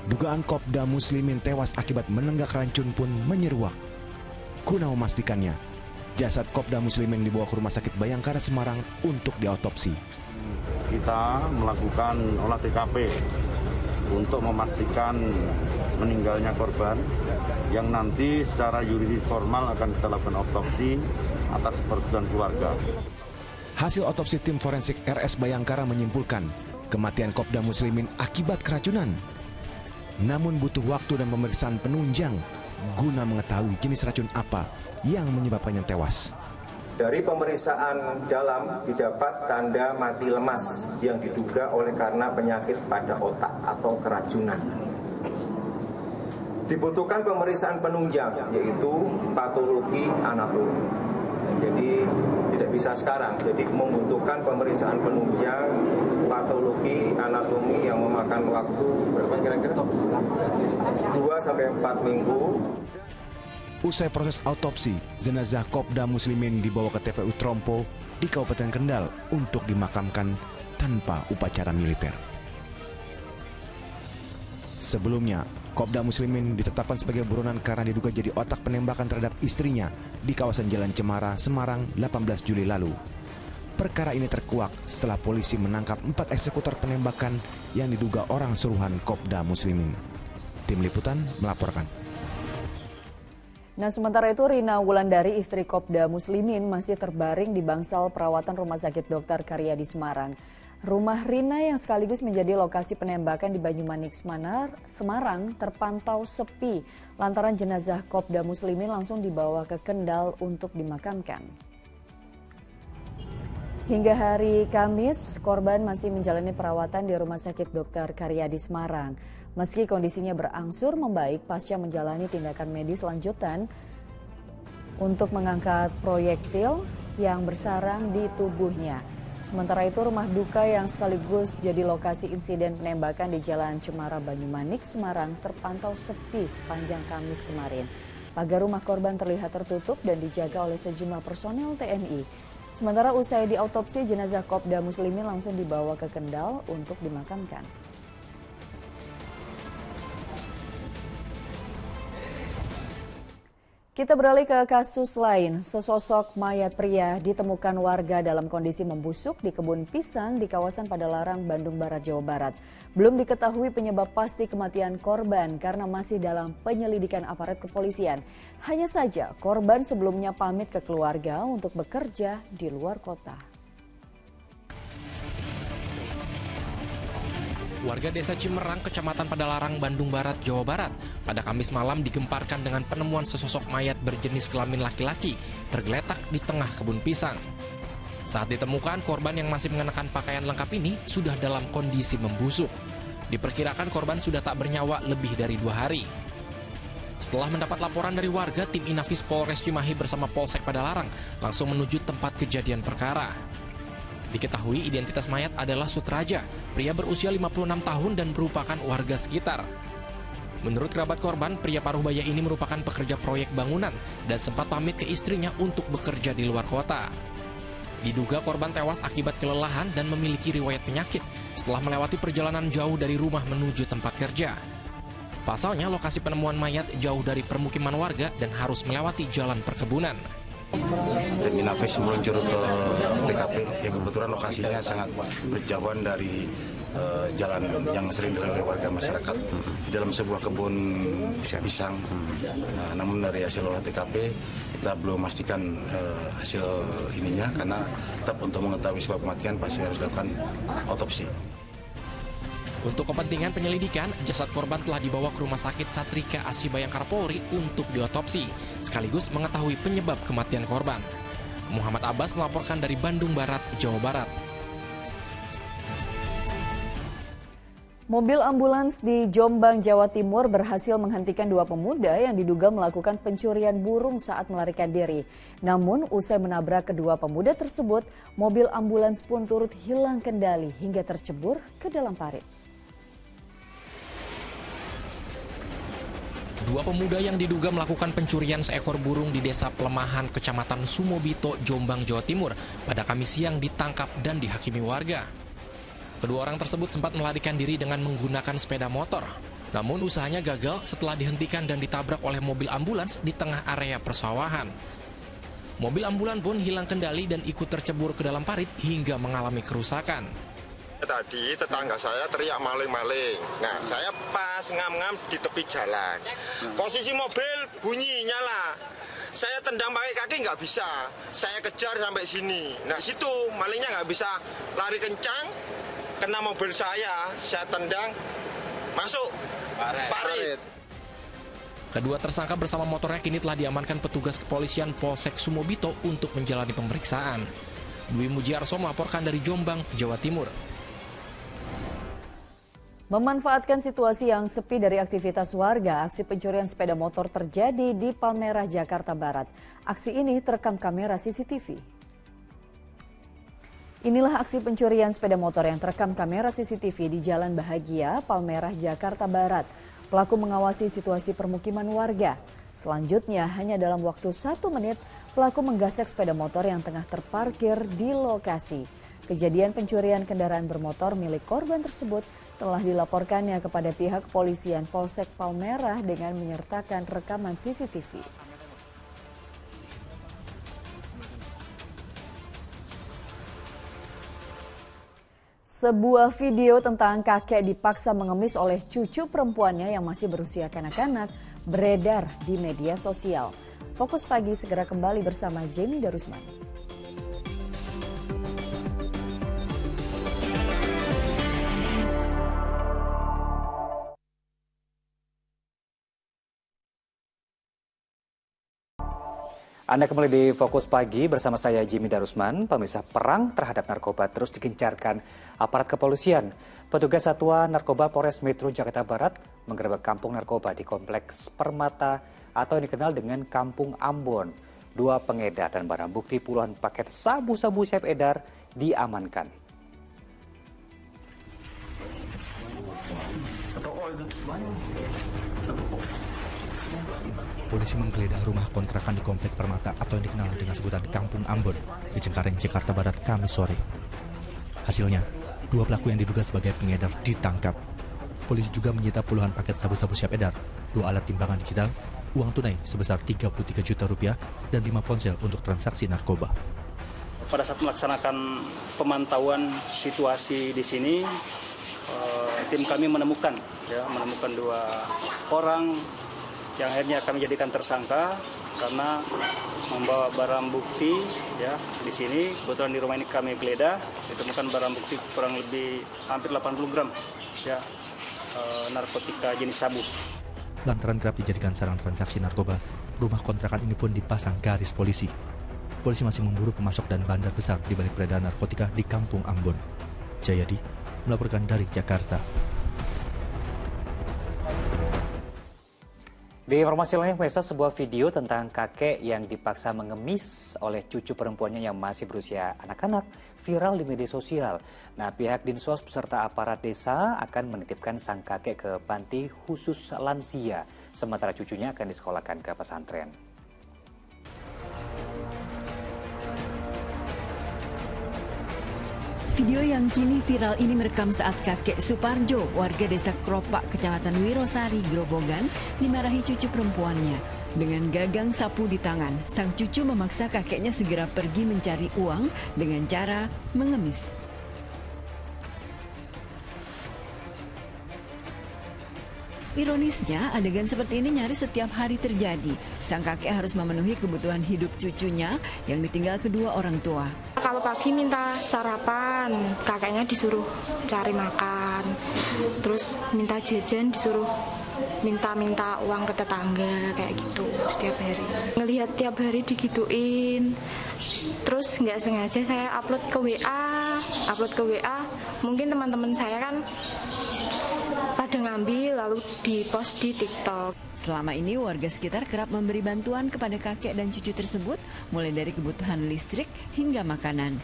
Dugaan Kopda Muslimin tewas akibat menenggak racun pun menyeruak. Guna memastikannya, jasad Kopda Muslimin dibawa ke Rumah Sakit Bayangkara Semarang untuk diautopsi. Kita melakukan olah TKP untuk memastikan meninggalnya korban yang nanti secara yuridis formal akan kita lakukan autopsi atas persetujuan keluarga. Hasil otopsi tim forensik RS Bayangkara menyimpulkan kematian Kopda Muslimin akibat keracunan. Namun butuh waktu dan pemeriksaan penunjang guna mengetahui jenis racun apa yang menyebabkannya tewas. Dari pemeriksaan dalam didapat tanda mati lemas yang diduga oleh karena penyakit pada otak atau keracunan. Dibutuhkan pemeriksaan penunjang yaitu patologi anatomi. Jadi tidak bisa sekarang, jadi membutuhkan pemeriksaan penunjang patologi anatomi yang memakan waktu berapa kira-kira 2-4 minggu. Usai proses autopsi, jenazah Kopda Muslimin dibawa ke TPU Trompo di Kabupaten Kendal untuk dimakamkan tanpa upacara militer. Sebelumnya, Kopda Muslimin ditetapkan sebagai buronan karena diduga jadi otak penembakan terhadap istrinya di kawasan Jalan Cemara, Semarang 18 Juli lalu. Perkara ini terkuak setelah polisi menangkap 4 eksekutor penembakan yang diduga orang suruhan Kopda Muslimin. Tim Liputan melaporkan. Nah, sementara itu Rina Wulandari, istri Kopda Muslimin, masih terbaring di bangsal perawatan Rumah Sakit Dr. Karyadi Semarang. Rumah Rina yang sekaligus menjadi lokasi penembakan di Banyumanik, Semarang terpantau sepi lantaran jenazah Kopda Muslimin langsung dibawa ke Kendal untuk dimakamkan. Hingga hari Kamis, korban masih menjalani perawatan di Rumah Sakit Dr. Karyadi Semarang. Meski kondisinya berangsur membaik pasca menjalani tindakan medis lanjutan untuk mengangkat proyektil yang bersarang di tubuhnya. Sementara itu, rumah duka yang sekaligus jadi lokasi insiden penembakan di Jalan Cemara Banyumanik, Semarang terpantau sepi sepanjang Kamis kemarin. Pagar rumah korban terlihat tertutup dan dijaga oleh sejumlah personel TNI. Sementara usai diautopsi, jenazah Kopda Muslimin langsung dibawa ke Kendal untuk dimakamkan. Kita beralih ke kasus lain. Sesosok mayat pria ditemukan warga dalam kondisi membusuk di kebun pisang di kawasan Padalarang, Bandung Barat, Jawa Barat. Belum diketahui penyebab pasti kematian korban karena masih dalam penyelidikan aparat kepolisian. Hanya saja korban sebelumnya pamit ke keluarga untuk bekerja di luar kota. Warga Desa Cimerang, Kecamatan Padalarang, Bandung Barat, Jawa Barat, pada Kamis malam digemparkan dengan penemuan sesosok mayat berjenis kelamin laki-laki tergeletak di tengah kebun pisang. Saat ditemukan, korban yang masih mengenakan pakaian lengkap ini sudah dalam kondisi membusuk. Diperkirakan korban sudah tak bernyawa lebih dari 2 hari. Setelah mendapat laporan dari warga, tim Inafis Polres Cimahi bersama Polsek Padalarang langsung menuju tempat kejadian perkara. Diketahui identitas mayat adalah Sutraja, pria berusia 56 tahun dan merupakan warga sekitar. Menurut kerabat korban, pria paruh baya ini merupakan pekerja proyek bangunan dan sempat pamit ke istrinya untuk bekerja di luar kota. Diduga korban tewas akibat kelelahan dan memiliki riwayat penyakit setelah melewati perjalanan jauh dari rumah menuju tempat kerja. Pasalnya, lokasi penemuan mayat jauh dari permukiman warga dan harus melewati jalan perkebunan. Tim Inafis meluncur ke TKP yang kebetulan lokasinya sangat berjauhan dari jalan yang sering dilalui oleh warga masyarakat di dalam sebuah kebun pisang. Namun dari hasil olah TKP kita belum memastikan hasil ininya karena tetap untuk mengetahui sebab kematian pasti harus dilakukan otopsi. Untuk kepentingan penyelidikan, jasad korban telah dibawa ke Rumah Sakit Satrika Asih Bayangkara Polri untuk diotopsi, sekaligus mengetahui penyebab kematian korban. Muhammad Abbas melaporkan dari Bandung Barat, Jawa Barat. Mobil ambulans di Jombang, Jawa Timur berhasil menghentikan 2 pemuda yang diduga melakukan pencurian burung saat melarikan diri. Namun, usai menabrak kedua pemuda tersebut, mobil ambulans pun turut hilang kendali hingga tercebur ke dalam parit. 2 pemuda yang diduga melakukan pencurian seekor burung di Desa Pelemahan, Kecamatan Sumobito, Jombang, Jawa Timur pada Kamis siang ditangkap dan dihakimi warga. Kedua orang tersebut sempat melarikan diri dengan menggunakan sepeda motor. Namun usahanya gagal setelah dihentikan dan ditabrak oleh mobil ambulans di tengah area persawahan. Mobil ambulans pun hilang kendali dan ikut tercebur ke dalam parit hingga mengalami kerusakan. Tadi tetangga saya teriak maling-maling. Nah, saya pas ngam-ngam di tepi jalan. Posisi mobil bunyi nyala. Saya tendang pakai kaki nggak bisa. Saya kejar sampai sini. Nah, situ malingnya nggak bisa lari kencang. Kena mobil saya tendang masuk parit. Kedua tersangka bersama motornya kini telah diamankan petugas kepolisian Polsek Sumobito untuk menjalani pemeriksaan. Dwi Mujiarso melaporkan dari Jombang, Jawa Timur. Memanfaatkan situasi yang sepi dari aktivitas warga, aksi pencurian sepeda motor terjadi di Palmerah, Jakarta Barat. Aksi ini terekam kamera CCTV. Inilah aksi pencurian sepeda motor yang terekam kamera CCTV di Jalan Bahagia, Palmerah, Jakarta Barat. Pelaku mengawasi situasi permukiman warga. Selanjutnya, hanya dalam waktu 1 menit, pelaku menggasek sepeda motor yang tengah terparkir di lokasi. Kejadian pencurian kendaraan bermotor milik korban tersebut telah dilaporkannya kepada pihak kepolisian Polsek Palmerah dengan menyertakan rekaman CCTV. Sebuah video tentang kakek dipaksa mengemis oleh cucu perempuannya yang masih berusia kanak-kanak beredar di media sosial. Fokus Pagi segera kembali bersama Jamie Darusman. Anda kembali di Fokus Pagi bersama saya Jimmy Darusman. Pemirsa, perang terhadap narkoba terus digencarkan aparat kepolisian. Petugas Satuan Narkoba Polres Metro Jakarta Barat menggerebek kampung narkoba di Kompleks Permata atau yang dikenal dengan Kampung Ambon. 2 pengedar dan barang bukti puluhan paket sabu-sabu siap edar diamankan. Polisi menggeledah rumah kontrakan di Komplek Permata atau yang dikenal dengan sebutan Kampung Ambon di Cengkareng, Jakarta Barat, Kamis sore. Hasilnya, 2 pelaku yang diduga sebagai pengedar ditangkap. Polisi juga menyita puluhan paket sabu-sabu siap edar, 2 alat timbangan digital, uang tunai sebesar 33 juta rupiah, dan 5 ponsel untuk transaksi narkoba. Pada saat melaksanakan pemantauan situasi di sini, tim kami menemukan 2 orang yang akhirnya kami jadikan tersangka karena membawa barang bukti di sini. Kebetulan di rumah ini kami geledah, ditemukan barang bukti kurang lebih hampir 80 gram narkotika jenis sabu. Lantaran kerap dijadikan sarang transaksi narkoba, rumah kontrakan ini pun dipasang garis polisi. Polisi masih memburu pemasok dan bandar besar di balik peredaran narkotika di Kampung Ambon. Jayadi melaporkan dari Jakarta. Di informasi lainnya, pemirsa, sebuah video tentang kakek yang dipaksa mengemis oleh cucu perempuannya yang masih berusia anak-anak viral di media sosial. Nah, pihak Dinsos beserta aparat desa akan menitipkan sang kakek ke panti khusus lansia, sementara cucunya akan disekolahkan ke pesantren. Video yang kini viral ini merekam saat kakek Suparjo, warga desa Kropak, Kecamatan Wirosari, Grobogan, dimarahi cucu perempuannya. Dengan gagang sapu di tangan, sang cucu memaksa kakeknya segera pergi mencari uang dengan cara mengemis. Ironisnya, adegan seperti ini nyaris setiap hari terjadi. Sang kakek harus memenuhi kebutuhan hidup cucunya yang ditinggal kedua orang tua. Kalau pagi minta sarapan, kakeknya disuruh cari makan. Terus minta jajan, disuruh minta uang ke tetangga, kayak gitu setiap hari. Ngelihat tiap hari digituin, terus nggak sengaja saya upload ke WA. Mungkin teman-teman saya kan pada ngambil lalu dipost di TikTok. Selama ini warga sekitar kerap memberi bantuan kepada kakek dan cucu tersebut, mulai dari kebutuhan listrik hingga makanan.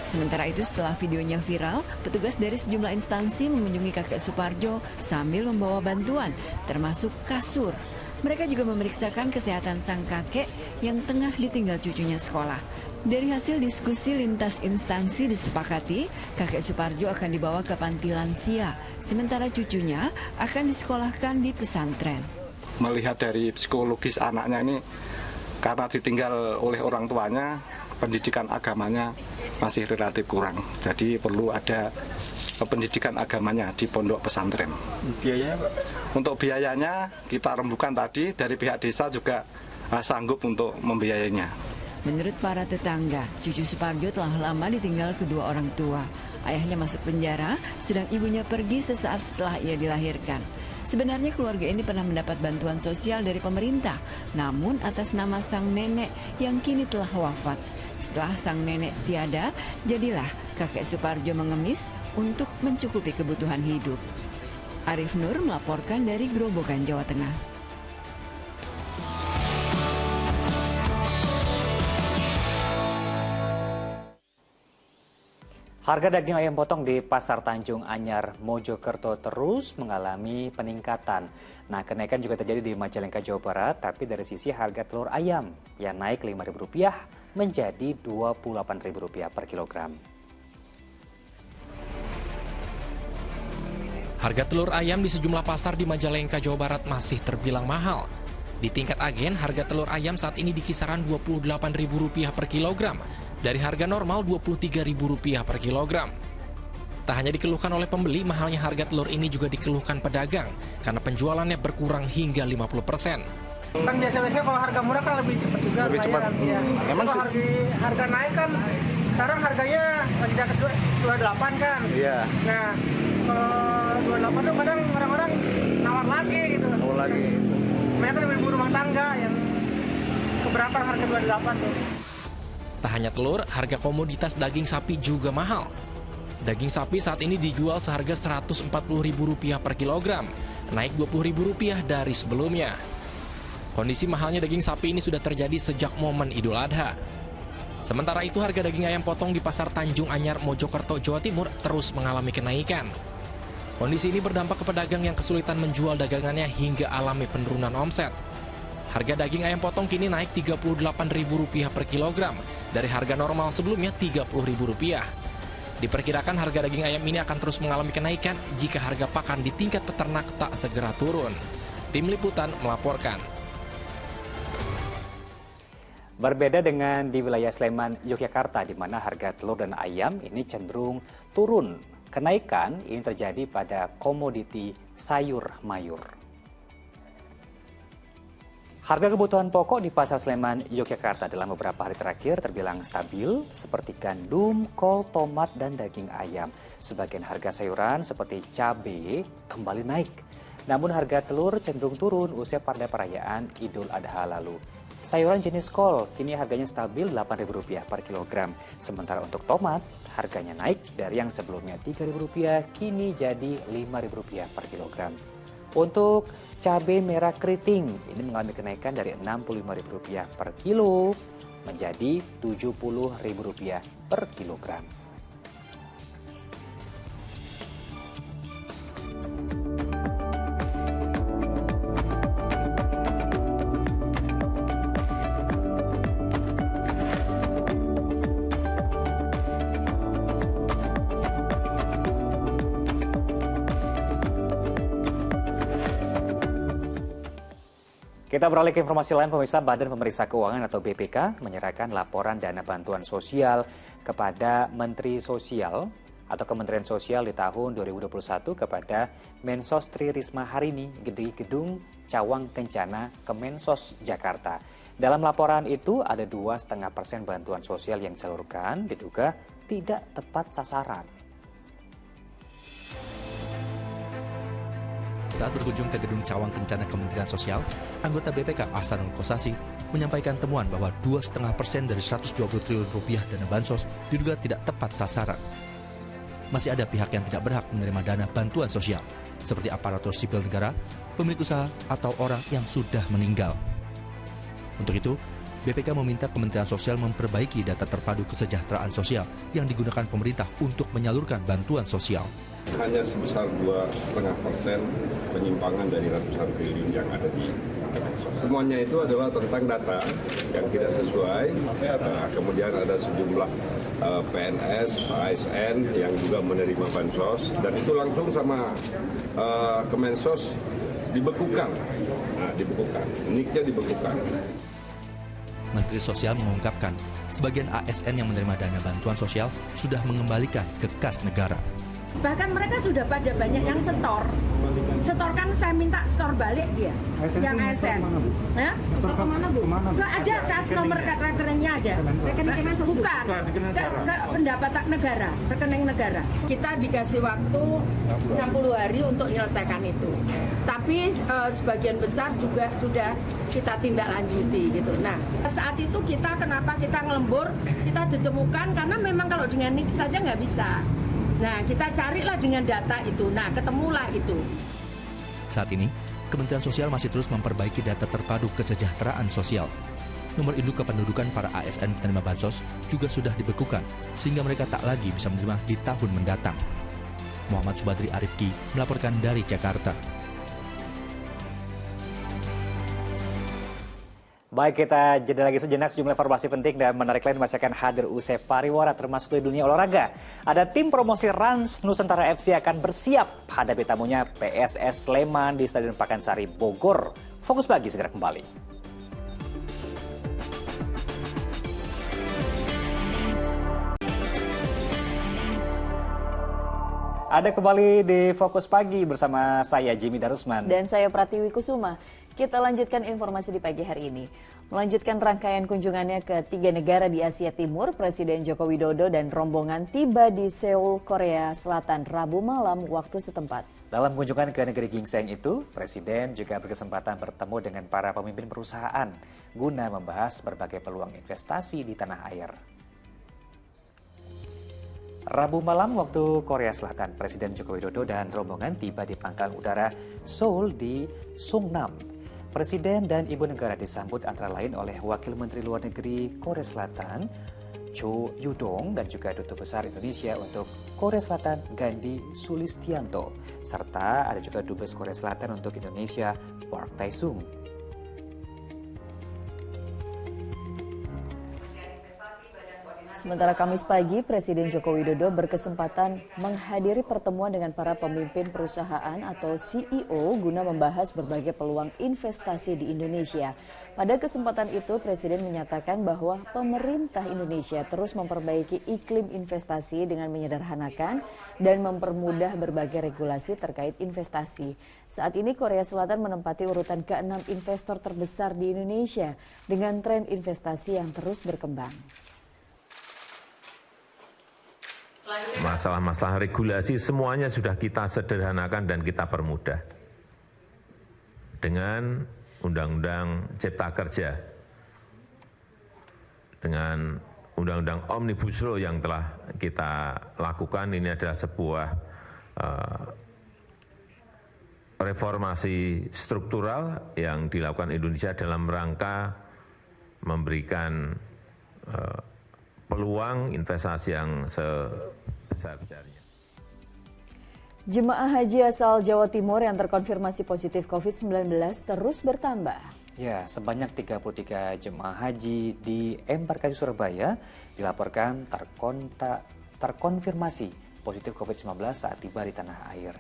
Sementara itu, setelah videonya viral, petugas dari sejumlah instansi mengunjungi kakek Suparjo sambil membawa bantuan, termasuk kasur. Mereka juga memeriksakan kesehatan sang kakek yang tengah ditinggal cucunya sekolah. Dari hasil diskusi lintas instansi disepakati, kakek Suparjo akan dibawa ke panti lansia, sementara cucunya akan disekolahkan di pesantren. Melihat dari psikologis anaknya ini, karena ditinggal oleh orang tuanya, pendidikan agamanya masih relatif kurang. Jadi perlu ada pendidikan agamanya di pondok pesantren. Biayanya, Pak? Untuk biayanya kita rembukan tadi, dari pihak desa juga sanggup untuk membiayainya. Menurut para tetangga, cucu Suparjo telah lama ditinggal kedua orang tua. Ayahnya masuk penjara, sedang ibunya pergi sesaat setelah ia dilahirkan. Sebenarnya keluarga ini pernah mendapat bantuan sosial dari pemerintah, namun atas nama sang nenek yang kini telah wafat. Setelah sang nenek tiada, jadilah kakek Suparjo mengemis untuk mencukupi kebutuhan hidup. Arif Nur melaporkan dari Grobogan, Jawa Tengah. Harga daging ayam potong di Pasar Tanjung Anyar, Mojokerto terus mengalami peningkatan. Nah, kenaikan juga terjadi di Majalengka, Jawa Barat, tapi dari sisi harga telur ayam yang naik Rp5.000 menjadi Rp28.000 per kilogram. Harga telur ayam di sejumlah pasar di Majalengka, Jawa Barat masih terbilang mahal. Di tingkat agen, harga telur ayam saat ini di kisaran Rp28.000 per kilogram, dari harga normal Rp23.000 per kilogram. Tak hanya dikeluhkan oleh pembeli, mahalnya harga telur ini juga dikeluhkan pedagang, karena penjualannya berkurang hingga 50%. Kan biasa-biasanya kalau harga murah kan lebih cepat juga. Lebih cepat. Ya. Emang kalau harga naik kan, sekarang harganya lagi di atas 28 kan. Iya. Nah, kalau 28 tuh kadang orang-orang nawar lagi gitu. Nawar lagi. Mereka kan ibu rumah tangga yang keberatan harga 28 tuh. Tak hanya telur, harga komoditas daging sapi juga mahal. Daging sapi saat ini dijual seharga Rp140.000 per kilogram, naik Rp20.000 dari sebelumnya. Kondisi mahalnya daging sapi ini sudah terjadi sejak momen Idul Adha. Sementara itu, harga daging ayam potong di Pasar Tanjung Anyar, Mojokerto, Jawa Timur terus mengalami kenaikan. Kondisi ini berdampak ke pedagang yang kesulitan menjual dagangannya hingga alami penurunan omset. Harga daging ayam potong kini naik Rp38.000 per kilogram, dari harga normal sebelumnya Rp30.000. Diperkirakan harga daging ayam ini akan terus mengalami kenaikan jika harga pakan di tingkat peternak tak segera turun. Tim Liputan melaporkan. Berbeda dengan di wilayah Sleman, Yogyakarta, di mana harga telur dan ayam ini cenderung turun. Kenaikan ini terjadi pada komoditi sayur mayur. Harga kebutuhan pokok di Pasar Sleman, Yogyakarta dalam beberapa hari terakhir terbilang stabil, seperti gandum, kol, tomat, dan daging ayam. Sebagian harga sayuran seperti cabai kembali naik. Namun harga telur cenderung turun usai pada perayaan Idul Adha lalu. Sayuran jenis kol kini harganya stabil Rp8.000 per kilogram. Sementara untuk tomat, harganya naik dari yang sebelumnya Rp3.000 kini jadi Rp5.000 per kilogram. Untuk cabai merah keriting ini mengalami kenaikan dari Rp65.000 per kilo menjadi Rp70.000 per kilogram. Kita beralih ke informasi lain, pemirsa. Badan Pemeriksa Keuangan atau BPK menyerahkan laporan dana bantuan sosial kepada Menteri Sosial atau Kementerian Sosial di tahun 2021 kepada Mensos Tri Risma hari ini di Gedung Cawang Kencana Kemensos Jakarta. Dalam laporan itu ada 2,5% bantuan sosial yang disalurkan diduga tidak tepat sasaran. Saat berkunjung ke Gedung Cawang Kencana Kementerian Sosial, anggota BPK Ahsanul Kosasi menyampaikan temuan bahwa 2,5% dari 120 triliun rupiah dana bansos diduga tidak tepat sasaran. Masih ada pihak yang tidak berhak menerima dana bantuan sosial, seperti aparatur sipil negara, pemilik usaha, atau orang yang sudah meninggal. Untuk itu, BPK meminta Kementerian Sosial memperbaiki data terpadu kesejahteraan sosial yang digunakan pemerintah untuk menyalurkan bantuan sosial. Hanya sebesar 2,5% penyimpangan dari ratusan triliun yang ada di Kemensos. Semuanya itu adalah tentang data yang tidak sesuai. Kemudian ada sejumlah PNS, ASN yang juga menerima bansos dan itu langsung sama Kemensos dibekukan. Nah, dibekukan. Niknya dibekukan. Menteri Sosial mengungkapkan, sebagian ASN yang menerima dana bantuan sosial sudah mengembalikan ke kas negara. Bahkan mereka sudah pada banyak yang setor. Setor kan saya minta setor balik dia, yang ASN. Ya? Setor kemana Bu? Nggak ada kas nomor rekeningnya ada. Rekening Kemensos? Bukan, ke pendapatan negara, rekening negara. Kita dikasih waktu 60 hari untuk menyelesaikan itu. Tapi sebagian besar juga sudah kita tindak lanjuti gitu. Nah, saat itu kenapa kita ngelembur, kita ditemukan karena memang kalau dengan NIK saja nggak bisa. Nah, kita carilah dengan data itu. Nah, ketemulah itu. Saat ini, Kementerian Sosial masih terus memperbaiki data terpadu kesejahteraan sosial. Nomor induk kependudukan para ASN penerima bansos juga sudah dibekukan, sehingga mereka tak lagi bisa menerima di tahun mendatang. Muhammad Subadri Arifki melaporkan dari Jakarta. Baik, kita jeda lagi sejenak, sejumlah informasi penting dan menarik lain masih akan hadir usai pariwara termasuk di dunia olahraga. Ada tim promosi Rans Nusantara FC akan bersiap hadapi tamunya PSS Sleman di Stadion Pakansari Bogor. Fokus Pagi segera kembali. Ada kembali di Fokus Pagi bersama saya Jimmy Darusman. Dan saya Pratiwi Kusuma. Kita lanjutkan informasi di pagi hari ini. Melanjutkan rangkaian kunjungannya ke 3 negara di Asia Timur, Presiden Joko Widodo dan rombongan tiba di Seoul, Korea Selatan Rabu malam waktu setempat. Dalam kunjungan ke negeri gingseng itu, Presiden juga berkesempatan bertemu dengan para pemimpin perusahaan guna membahas berbagai peluang investasi di tanah air. Rabu malam waktu Korea Selatan, Presiden Joko Widodo dan rombongan tiba di pangkalan udara Seoul di Sungnam. Presiden dan Ibu Negara disambut antara lain oleh Wakil Menteri Luar Negeri Korea Selatan, Cho Yudong, dan juga Duta Besar Indonesia untuk Korea Selatan, Gandhi Sulistianto. Serta ada juga Dubes Korea Selatan untuk Indonesia, Park Tae-sung. Sementara Kamis pagi, Presiden Joko Widodo berkesempatan menghadiri pertemuan dengan para pemimpin perusahaan atau CEO guna membahas berbagai peluang investasi di Indonesia. Pada kesempatan itu, Presiden menyatakan bahwa pemerintah Indonesia terus memperbaiki iklim investasi dengan menyederhanakan dan mempermudah berbagai regulasi terkait investasi. Saat ini Korea Selatan menempati urutan ke-6 investor terbesar di Indonesia dengan tren investasi yang terus berkembang. Masalah-masalah regulasi semuanya sudah kita sederhanakan dan kita permudah. Dengan Undang-Undang Cipta Kerja, dengan Undang-Undang Omnibus Law yang telah kita lakukan, ini adalah sebuah reformasi struktural yang dilakukan Indonesia dalam rangka memberikan peluang investasi yang sebesar-besarnya. Jemaah haji asal Jawa Timur yang terkonfirmasi positif COVID-19 terus bertambah. Ya, sebanyak 33 jemaah haji di Embarkasi Surabaya dilaporkan terkonfirmasi positif COVID-19 saat tiba di tanah air.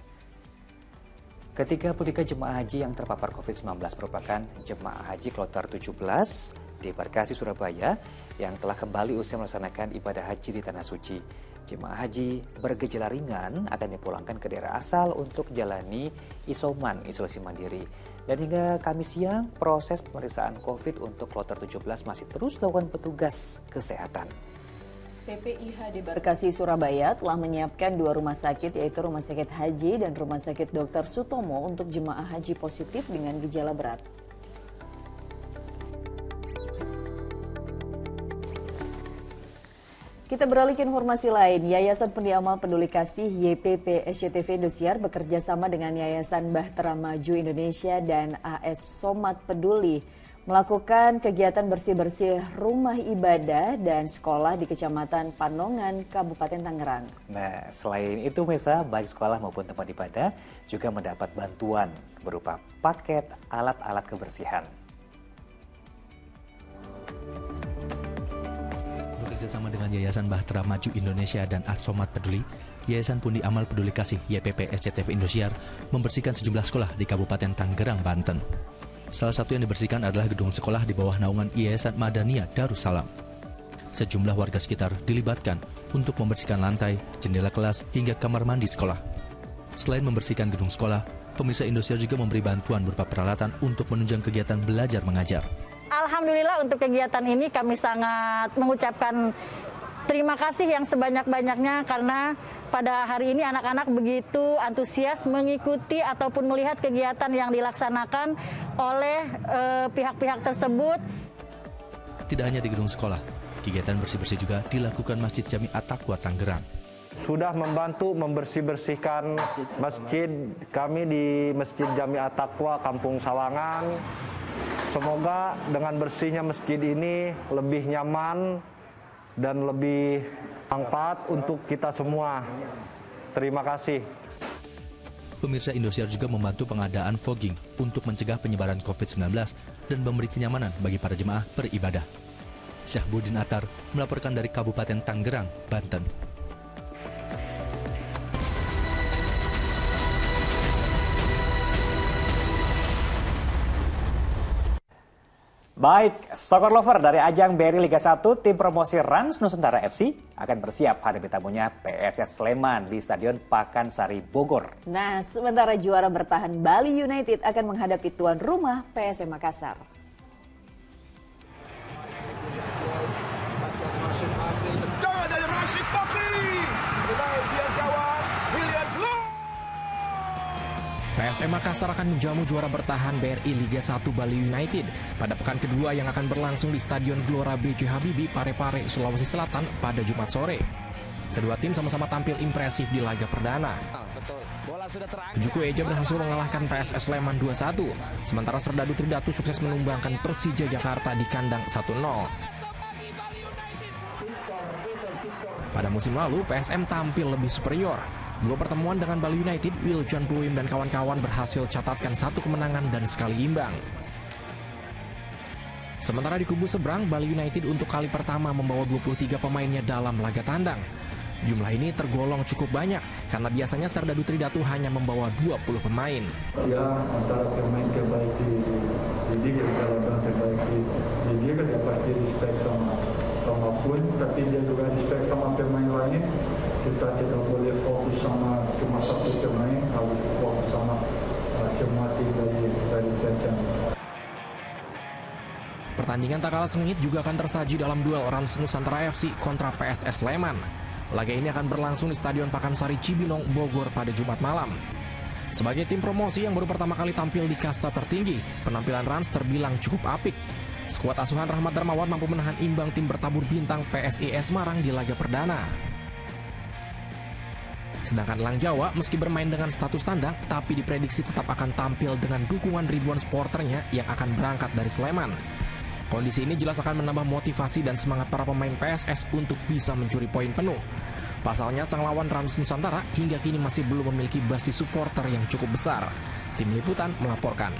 Ketiga jemaah haji yang terpapar COVID-19 merupakan jemaah haji kloter 17 di Embarkasi Surabaya yang telah kembali usai melaksanakan ibadah haji di Tanah Suci. Jemaah haji bergejala ringan akan dipulangkan ke daerah asal untuk jalani isoman isolasi mandiri. Dan hingga Kamis siang, proses pemeriksaan COVID untuk kloter 17 masih terus dilakukan petugas kesehatan. PPIH di Embarkasi Surabaya telah menyiapkan 2 rumah sakit, yaitu Rumah Sakit Haji dan Rumah Sakit Dr. Sutomo untuk jemaah haji positif dengan gejala berat. Kita beralih ke informasi lain. Yayasan Pundi Amal Peduli Kasih YPP SCTV Indosiar bekerja sama dengan Yayasan Bahtera Maju Indonesia dan AS Somat Peduli melakukan kegiatan bersih-bersih rumah ibadah dan sekolah di Kecamatan Panongan, Kabupaten Tangerang. Nah, selain itu Mesa, baik sekolah maupun tempat ibadah juga mendapat bantuan berupa paket alat-alat kebersihan. Bekerjasama dengan Yayasan Bahtera Maju Indonesia dan Somat Peduli, Yayasan Pundi Amal Peduli Kasih YPP SCTV Indosiar membersihkan sejumlah sekolah di Kabupaten Tangerang, Banten. Salah satu yang dibersihkan adalah gedung sekolah di bawah naungan Yayasan Madaniyah Darussalam. Sejumlah warga sekitar dilibatkan untuk membersihkan lantai, jendela kelas, hingga kamar mandi sekolah. Selain membersihkan gedung sekolah, pemirsa Indosiar juga memberi bantuan berupa peralatan untuk menunjang kegiatan belajar mengajar. Alhamdulillah untuk kegiatan ini kami sangat mengucapkan terima kasih yang sebanyak-banyaknya karena pada hari ini anak-anak begitu antusias mengikuti ataupun melihat kegiatan yang dilaksanakan oleh pihak-pihak tersebut. Tidak hanya di gedung sekolah, kegiatan bersih-bersih juga dilakukan Masjid Jami At-Taqwa Tangerang. Sudah membantu membersih-bersihkan masjid kami di Masjid Jami At-Taqwa Kampung Sawangan. Semoga dengan bersihnya masjid ini lebih nyaman dan lebih manfaat untuk kita semua. Terima kasih. Pemirsa Indosiar juga membantu pengadaan fogging untuk mencegah penyebaran COVID-19 dan memberi kenyamanan bagi para jemaah beribadah. Syahbudin Atar melaporkan dari Kabupaten Tangerang, Banten. Baik, soccer lover dari ajang BRI Liga 1, tim promosi Rans Nusantara FC akan bersiap hadapi tamunya PSS Sleman di Stadion Pakansari Bogor. Nah, sementara juara bertahan Bali United akan menghadapi tuan rumah PSM Makassar. PSM Makassar akan menjamu juara bertahan BRI Liga 1 Bali United pada pekan kedua yang akan berlangsung di Stadion Gelora B.J. Habibie, Parepare, Sulawesi Selatan pada Jumat sore. Kedua tim sama-sama tampil impresif di laga perdana. Juku Eja berhasil mengalahkan PSS Sleman 2-1, sementara Serdadu Tridatu sukses menumbangkan Persija Jakarta di kandang 1-0. Pada musim lalu, PSM tampil lebih superior. Dua pertemuan dengan Bali United, Will John Pluim dan kawan-kawan berhasil catatkan 1 kemenangan dan sekali imbang. Sementara di kubu seberang, Bali United untuk kali pertama membawa 23 pemainnya dalam laga tandang. Jumlah ini tergolong cukup banyak, karena biasanya Serdadu Tridatu hanya membawa 20 pemain. Ya, antara pemain terbaik di Liga, kalau terbaik di Liga, dia pasti respect sama pun, tapi dia juga respect sama pemain lain. Kita tidak boleh fokus sama cuma satu pemain, harus fokus sama semua tim dari PSM. Pertandingan tak kalah sengit juga akan tersaji dalam duel Rans Nusantara FC kontra PSS Sleman. Laga ini akan berlangsung di Stadion Pakansari Cibinong, Bogor pada Jumat malam. Sebagai tim promosi yang baru pertama kali tampil di kasta tertinggi, penampilan Rans terbilang cukup apik. Skuad asuhan Rahmat Darmawan mampu menahan imbang tim bertabur bintang PSIS Semarang di laga perdana. Sedangkan Elang Jawa meski bermain dengan status tandang, tapi diprediksi tetap akan tampil dengan dukungan ribuan supporternya yang akan berangkat dari Sleman. Kondisi ini jelas akan menambah motivasi dan semangat para pemain PSS untuk bisa mencuri poin penuh. Pasalnya sang lawan Rans Nusantara hingga kini masih belum memiliki basis supporter yang cukup besar. Tim Liputan melaporkan.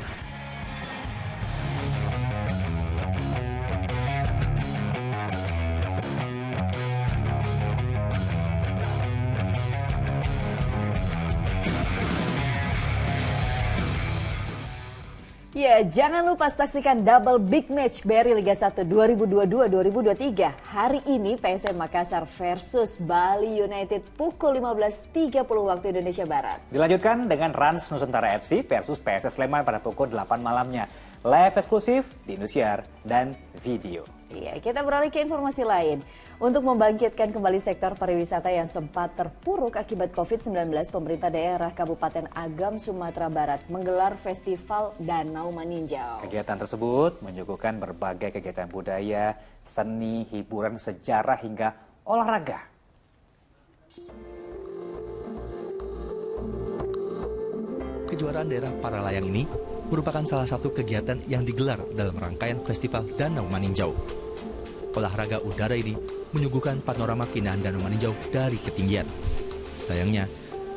Ya, jangan lupa saksikan double big match BRI Liga 1 2022-2023. Hari ini PSM Makassar versus Bali United pukul 15.30 waktu Indonesia Barat. Dilanjutkan dengan Rans Nusantara FC versus PSS Sleman pada pukul 8 malamnya. Live eksklusif di Indosiar dan video. Iya, kita beralih ke informasi lain. Untuk membangkitkan kembali sektor pariwisata yang sempat terpuruk akibat COVID-19, pemerintah daerah Kabupaten Agam, Sumatera Barat menggelar Festival Danau Maninjau. Kegiatan tersebut menyuguhkan berbagai kegiatan budaya, seni, hiburan, sejarah, hingga olahraga. Kejuaraan daerah para layang ini merupakan salah satu kegiatan yang digelar dalam rangkaian Festival Danau Maninjau. Olahraga udara ini menyuguhkan panorama keindahan Danau Maninjau dari ketinggian. Sayangnya,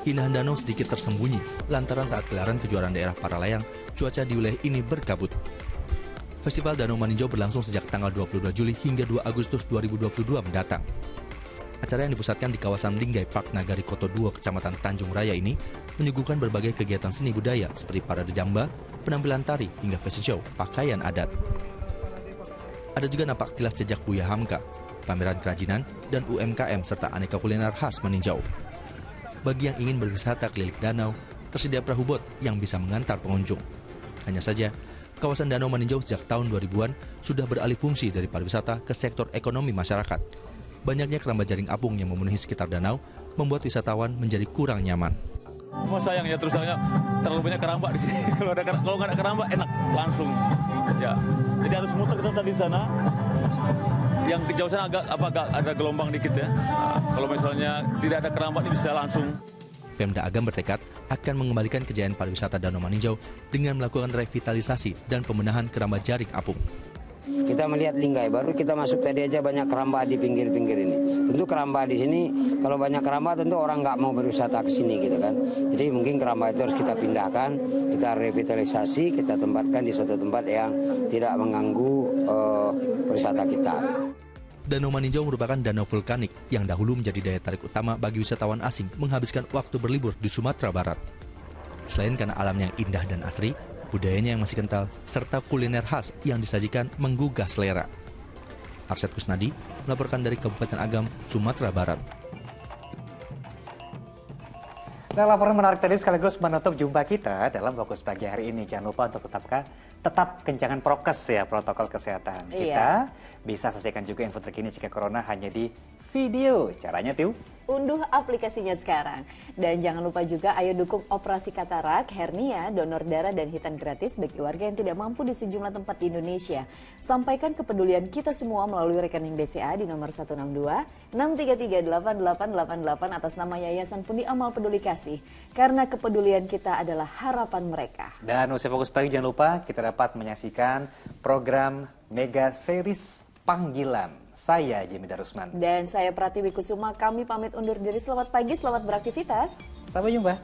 keindahan danau sedikit tersembunyi lantaran saat gelaran kejuaraan daerah para layang, cuaca di wilayah ini berkabut. Festival Danau Maninjau berlangsung sejak tanggal 22 Juli hingga 2 Agustus 2022 mendatang. Acara yang dipusatkan di kawasan Linggai Park Nagari Koto 2, Kecamatan Tanjung Raya ini menyuguhkan berbagai kegiatan seni budaya seperti parade jamba, penampilan tari, hingga fashion show pakaian adat. Ada juga nampak kilas jejak Buya Hamka, pameran kerajinan, dan UMKM serta aneka kuliner khas Maninjau. Bagi yang ingin berwisata keliling danau, tersedia perahu bot yang bisa mengantar pengunjung. Hanya saja, kawasan Danau Maninjau sejak tahun 2000-an sudah beralih fungsi dari pariwisata ke sektor ekonomi masyarakat. Banyaknya keramba jaring apung yang memenuhi sekitar danau membuat wisatawan menjadi kurang nyaman. Mau sayang ya, terus sayangnya terlalu banyak keramba di sini. Kalau nggak ada keramba enak langsung. Ya, jadi harus muter kita tadi di sana. Yang di jauh sana agak ada gelombang dikit ya. Nah, kalau misalnya tidak ada keramba ini bisa langsung. Pemda Agam bertekad akan mengembalikan kejayaan pariwisata Danau Maninjau dengan melakukan revitalisasi dan pembenahan keramba jaring apung. Kita melihat Linggai, baru kita masuk tadi aja banyak keramba di pinggir-pinggir ini. Tentu keramba di sini, kalau banyak keramba tentu orang nggak mau berwisata ke sini gitu kan. Jadi mungkin keramba itu harus kita pindahkan, kita revitalisasi, kita tempatkan di suatu tempat yang tidak mengganggu wisata kita. Danau Maninjau merupakan danau vulkanik yang dahulu menjadi daya tarik utama bagi wisatawan asing menghabiskan waktu berlibur di Sumatera Barat. Selain karena alamnya yang indah dan asri, budayanya yang masih kental, serta kuliner khas yang disajikan menggugah selera. Arsyad Kusnadi melaporkan dari Kabupaten Agam, Sumatera Barat. Nah, laporan menarik tadi sekaligus menutup jumpa kita dalam Fokus Pagi hari ini. Jangan lupa untuk tetap kencangkan prokes ya, protokol kesehatan. Iya. Kita bisa saksikan juga info terkini jika corona hanya di video. Caranya tuh unduh aplikasinya sekarang. Dan jangan lupa juga ayo dukung operasi katarak, hernia, donor darah, dan hitan gratis bagi warga yang tidak mampu di sejumlah tempat di Indonesia. Sampaikan kepedulian kita semua melalui rekening BCA di nomor 162-633-8888 atas nama Yayasan Pundi Amal Peduli Kasih. Karena kepedulian kita adalah harapan mereka. Dan usai Fokus Pagi jangan lupa kita dapat menyaksikan program Mega Series Panggilan. Saya Jimmy Darusman. Dan saya Pratiwi Kusuma, kami pamit undur diri. Selamat pagi, selamat beraktivitas. Sampai jumpa.